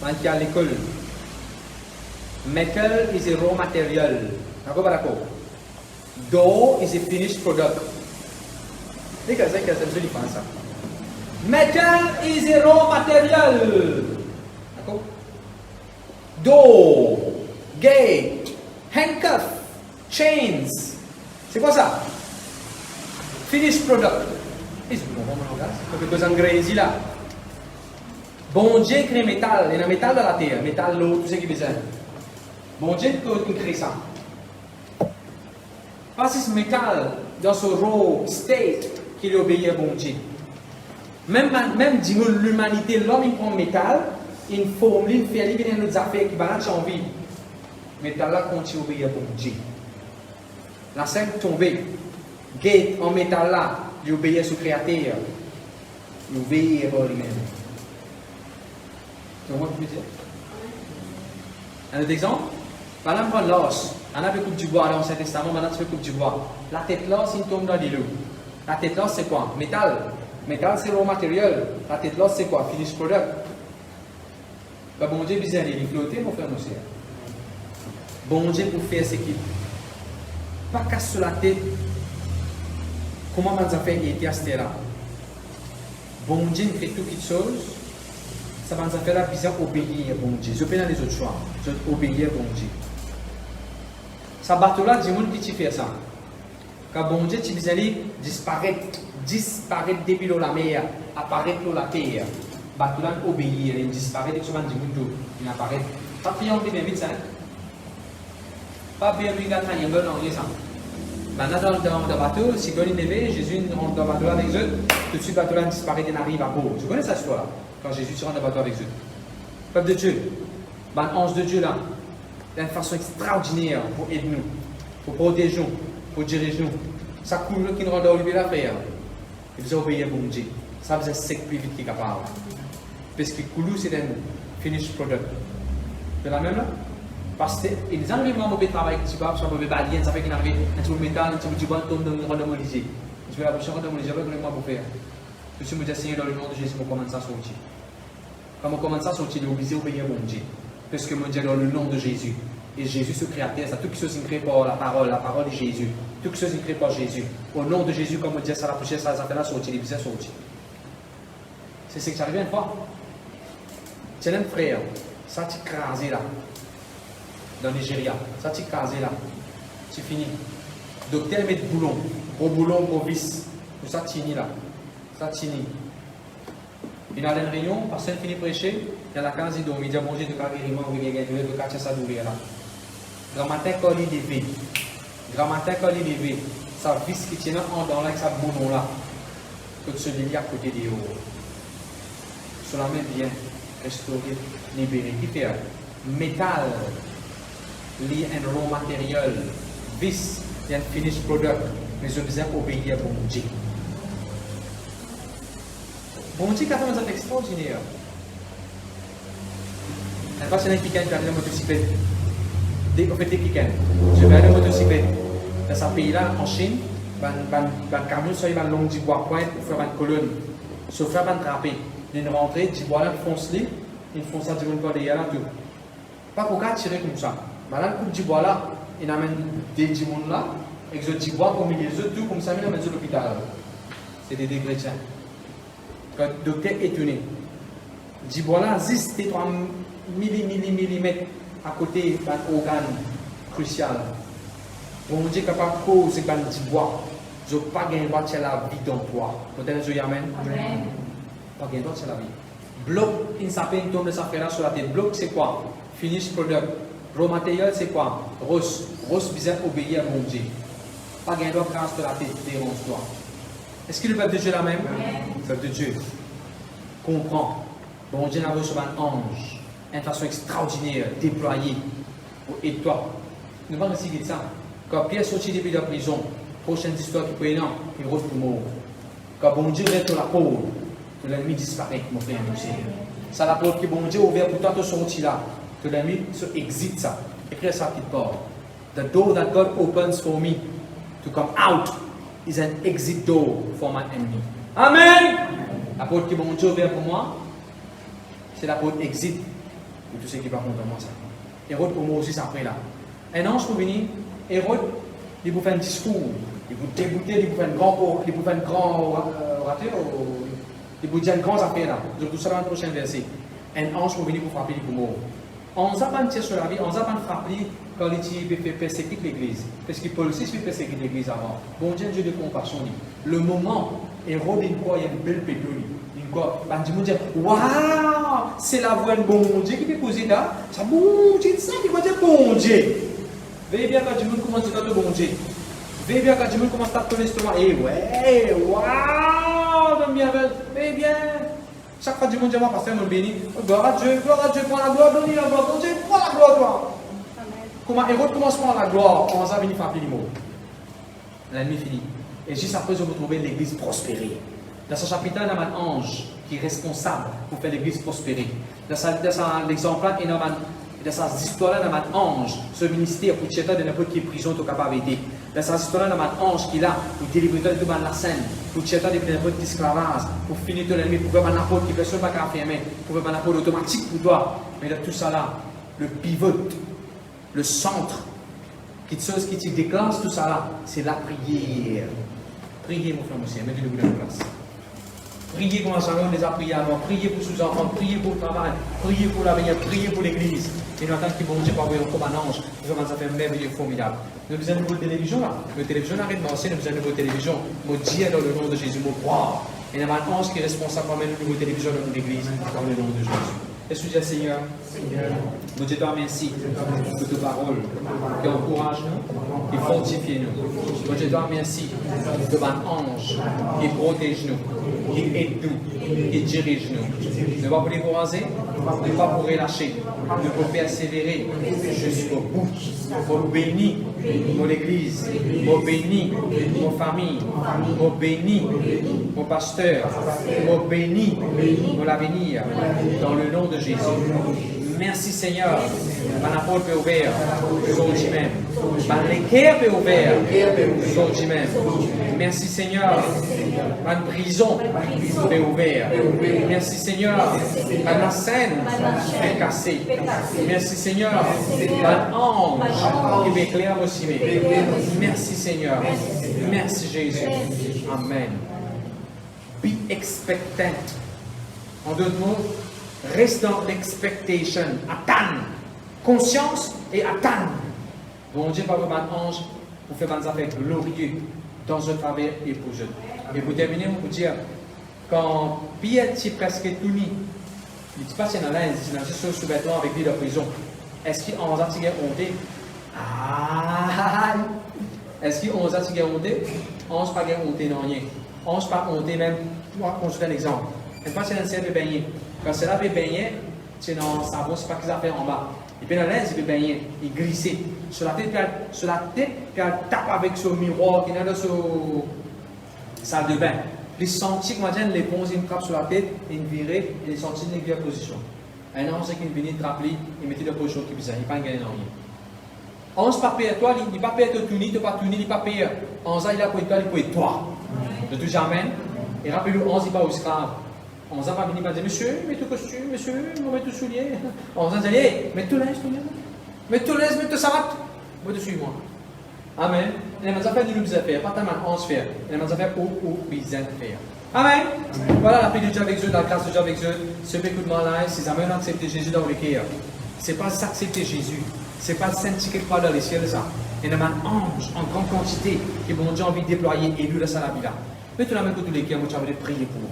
Quand il y a l'école, metal is a raw material. D'accord, pas d'accord? Door is a finished product. C'est que c'est joli ça. Metal is a raw material. D'accord? Door, gate, handcuff, chains. C'est quoi ça? Finished product. C'est bon, parce que vous engrais là. Bon Dieu crée métal, il y a un métal dans la terre, métal, l'eau, tout ce qui est besoin. Bon Dieu crée ça. Parce que ce métal, dans ce raw state, qu'il obéit à bon Dieu. Même l'humanité, l'homme il prend métal, il forme, il fait, il vient d'autres affaires qui balance en vie. Métal là continue à obéir à bon Dieu. La sainte tombée, gate en métal là, il obéit à son créateur. Il obéit à lui-même. Tu vois ce que je veux dire? Un autre exemple? Par exemple, prendre l'os. On a fait coupe du bois dans l'Ancien Testament, maintenant tu fais coupe du bois. La tête l'os, il tombe dans l'îlot. La tête l'os, c'est quoi? Métal. Métal, c'est raw matériel. La tête l'os, c'est quoi? Finished product. Ben, bon Dieu, bizarre, il est flotté, mon frère, mon sœur. Bon Dieu, pour faire ce qu'il pas casse sur la tête. Comment on a fait été à ce là? Bon Dieu, il fait toutes choses. Ça va nous faire la vision obéir à bon Dieu. Je peux dans les autres choix. Je obéir à bon Dieu. Ça bateau là, dis-moi qui fait ça. Quand bon Dieu, tu veux aller disparaître depuis la mer, apparaître dans la terre. Bateau là, obéir, il disparaît, et souvent, dis-moi tout, il apparaît. Pas bien, on bien vite ça. Pas bien, il y a un triangle dans les ça. Maintenant, dans le bateau, si il neve, Jésus rentre dans le bateau avec eux, tout de suite, le bateau là disparaît et n'arrive à peau. Tu connais cette histoire? Quand Jésus se rend dans le bateau avec eux. Peuple de Dieu, ange de Dieu là, d'une façon extraordinaire pour aider nous, pour protéger nous, pour diriger nous. Ça coule qui nous rend dans la prière. Il faut obéir à bon Dieu. Ça veut dire sec plus vite qu'il est capable. Parce que coulou c'est un finished product. C'est la même là? Parce que les enlèvements mauvais travail, tu vois, ça mauvais balien, ça fait qu'il arrive, un petit peu de métal, un petit peu de bois, tombe dans le randomolisé. Tu veux la bouche randomolisée, avec le moi pour faire. Je suis me dire, Seigneur, dans le nom de Jésus, on commence à sortir. Quand on commence à sortir, on est obligé d'obéir à mon Dieu. Parce que mon Dieu, dans le nom de Jésus. Et Jésus, ce créateur, ça, toute chose est créée par la parole de Jésus. Toute chose est créée par Jésus. Au nom de Jésus, comme on dit, ça la poussière, ça fait la sortie, les bisous sortir. C'est ce qui arrive une fois. C'est un frère, ça t'est crasé là. Dans le Nigeria, ça t'est crasé là. C'est fini. Docteur met boulon, gros boulon, gros vis. Tout ça tini là. Ça tini. Il a une réunion, personne finit de prêcher, il y a la case, il dit bon Dieu, de guériment, oui, il y a de quartier ça d'ouvrir là. Grand matin, quand il est levé, sa vis qui tient en dans là, avec sa boulon là, que celui-là à côté des hauts. Cela met bien, restauré, libéré. Qui fait métal, lié un raw matériel, vis, il y a un finished product, mais je besoin obéir à bon Dieu. Bon Dieu, quand on est extraordinaire. La fois, c'est un week-end, je vais aller en motocyclette. Dès qu'on fait des week-ends, je vais aller en motocyclette. Dans ce pays-là, en Chine, le camion, ça, il va long du bois pointe pour faire une colonne. Sauf faire une trappée. Il y a une rentrée, du bois là, fonce-les, il fonce ça du monde par derrière là, tout. Pas pour qu'à tirer comme ça. Maintenant, le coupe du bois là, il amène des monde là, et que du bois au milieu de tout, comme ça, il amène sur l'hôpital. C'est des chrétiens. Quand le docteur est étonné, du bois là, 3 millimètres à côté d'un organe crucial. Bon Dieu capable de causer du bois. Je n'ai pas gagné droit de la vie dans toi. Peut-être que je Amen. Pas gagné droit de la vie. Bloc, il s'appelle une tombe de sa frère sur la tête. Bloc, c'est quoi? Finish product. Raw material, c'est quoi? Rose. Rose, bizarre, obéir à mon Dieu. Pas gagné droit de grâce de la tête. Dérange-toi. Est-ce que le peuple de Dieu est la même? Le peuple de Dieu comprend. Bon Dieu n'a reçu un ange. Une façon extraordinaire, déployée pour aider toi. Nous allons essayer de ça. Quand Pierre sortit depuis la prison, prochaine histoire qui peut être il rose pour mort. Quand bon Dieu reste la peau, l'ennemi disparaît, mon frère et mon Seigneur. C'est la porte que bon Dieu a ouverte pour toi de sortir là. Que l'ennemi se exit ça. Écris ça petite porte. The door that God opens for me to come out is an exit door for my enemy. Amen. La porte que bon Dieu a ouverte pour moi, c'est la porte exit pour tous ceux qui ne parlent pas contre moi. Hérode pour moi aussi, ça après là. Un ange pour venir, Hérode, il vous fait un discours, il vous dégoûter, il vous fait un grand orateur, il vous dit une grande affaire là. Je vous serai dans le prochain verset. Un ange pour venir pour frapper les poumons. On n'a pas tiré sur la vie, on n'a pas frappé quand il fait persécuter l'église. Parce que Paul aussi fait persécuter l'église avant. Bon Dieu, Dieu de compassion. Le moment, Hérode, il croit, il y a une belle pédole. Il croit, il me dit, waouh, c'est la voix de bon Dieu qui fait poser là. Ça, bon Dieu, ça qui va dire bon Dieu. Veillez bien quand Dieu commence à te bon Dieu. Veillez bien quand Dieu commence à te ton estomac. Eh ouais, waouh, veillez bien. Chaque fois que Dieu dit, pasteur, nous bénit. Gloire à Dieu, prends la gloire, donne la gloire. Dieu, prends la gloire, toi. Comment Hérode commence à prendre la gloire, on va venir frapper les mots. L'ennemi finit. Et juste après, je vous trouver l'église prospérer. Dans ce chapitre, il y a un ange qui est responsable pour faire l'église prospérer. Dans l'exemple-là, il y a dans sa histoire, il y a un ange, ce ministère pour tirer de n'importe quelle prison, tu es capable d'aider. Dans sa histoire, il y a un ange qui est là pour délivrer de la scène, pour tirer de n'importe quel esclavage, pour finir de l'ennemi, pour faire un apport qui personne ne va fermer, pour faire un apport automatique pour toi. Mais dans tout ça là, le pivot, le centre, quelque chose qui te déclenche tout ça là, c'est la prière. Priez, mon frère, monsieur, mettez-le dans la place. Priez comme ça, on les a priés avant. Priez pour sous-enfants, priez pour le travail, priez pour l'avenir, priez pour l'église. Et nous attendons que bon Dieu va envoyer comme un ange. Nous avons fait un merveilleux formidable. Nous avons besoin de nouvelle télévision là. La télévision arrête de marcher, nous avons besoin de nouvelle télévision. Mon Dieu dans le nom de Jésus, mon croire. Et nous avons un ange qui est responsable pour mettre une nouvelle télévision dans l'église dans le nom de Jésus. Est-ce que Seigneur, nous te remercions pour tes paroles qui encouragent nous, qui fortifient nous. Nous te remercions pour un ange qui protège nous, qui aide nous, qui dirige nous. Ne pas pour décourager, ne pas pour relâcher, ne pas pour persévérer jusqu'au bout. Pour bénir mon église, pour bénir mon famille, pour bénir mon pasteur, pour bénir mon avenir, dans le nom de Jésus. Merci Seigneur. La porte peut ouvrir. Son même. L'équerre peut ouvrir. Son même. Merci Seigneur. La prison peut ouvrir. Merci Seigneur. La scène peut casser. Merci Seigneur. L'ange qui peut éclairer aussi. Merci Seigneur. Merci Jésus. Amen. Be expectant. En d'autres mots, reste dans l'expectation. Attendre. Conscience et attendre. Bon Dieu, par votre ange, vous faites des affaires glorieuses dans un travers et pour eux. Et pour terminer, on vous dire, quand Pierre est presque tout mis, il dit pas c'est dans l'Inde, c'est dans juste sous vêtement avec lui de prison. Est-ce qu'il en a tiré honte? Ah! Est-ce qu'il en a tiré honte? On ne pas honte non rien. On ne pas honte même. On se donne un exemple. Une fois, c'est dans le ciel de baigner. Quand c'est là, il baigner, c'est dans le savon, c'est pas qu'ils ont fait en bas. Et puis dans l'aise, il peut baigner, il glisse. Sur la tête, il tape avec ce miroir qui est dans sa salle de bain. Il sentit que maintenant, l'éponge, il frappe sur la tête, il vire, et il sentit une nouvelle position. Un an, c'est qu'il venait de rappeler, il mettait de position qui bizarre, il n'a pas gagné rien. On ne pas payer toi, il n'est pas payé tout, il n'est pas tout, il n'est pas payé. On il a payé toi, il paye toi. De tout jamais. Et rappelez-vous, on n'est pas au esclave. On va venir et dire, monsieur, mets tout costume, monsieur, mets tout soulier. On va dire, mets tout linge, mets tout linge, mets tout savate. Moi, dessus, moi. Amen. Il y a des affaires de nous faire, pas tellement on se fait. Il y a des affaires où besoin de faire. Amen. Voilà la paix de Dieu avec eux, la grâce de Dieu avec eux. Ce écoute-moi là, c'est jamais accepter Jésus dans le cœur. Ce n'est pas s'accepter Jésus. Ce n'est pas sentir quelque part dans les cieux, ça. Il y a un ange en grande quantité qui bon Dieu a envie de déployer et lui de ça la vie là. Mais tu la mets pour tous les cœurs, moi tu as envie de prier pour moi.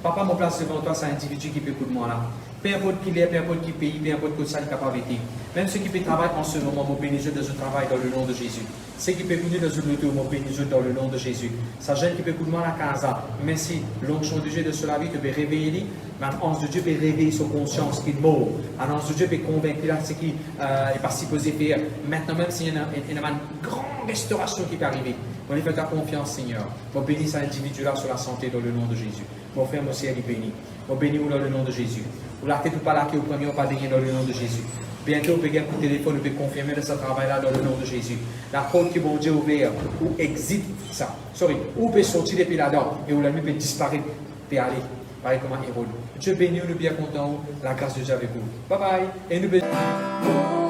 Papa, mon place devant toi, c'est un individu qui peut écouter moi là. Peu importe qui il est, peu importe qui pays, peu importe que ça il est capable d'être. Même ceux qui peuvent travailler en ce moment, mon béni Dieu de ce travail dans le nom de Jésus. Ceux qui peuvent venir dans ce loto, mon béni Dieu dans le nom de Jésus. Sa jeune qui peut écouter moi la casa. Merci. L'onction de Dieu de cela vie, tu peux réveiller. L'ange de Dieu peut réveiller son conscience qui est mort. L'ange de Dieu peut convaincre là ce qui n'est pas supposé faire. Maintenant, même s'il y a une grande restauration qui peut arriver. On lui fait ta confiance, Seigneur. On bénit cet individu-là sur la santé dans le nom de Jésus. Mon frère, mon ciel, il bénit. On bénit dans le nom de Jésus. Ou la tête ou pas là qui est au premier, on pas gagner dans le nom de Jésus. Bientôt, on peut gagner pour téléphone, on peut confirmer de ce travail-là dans le nom de Jésus. La porte qui bon Dieu ouvert, ou exit ça. Sorry, ou peut sortir depuis là-dedans, et où la nuit peut disparaître, peut aller. Pareil comme un héros. Dieu bénit, nous bien contents, la grâce de Dieu avec vous. Bye bye. Et nous bénissons.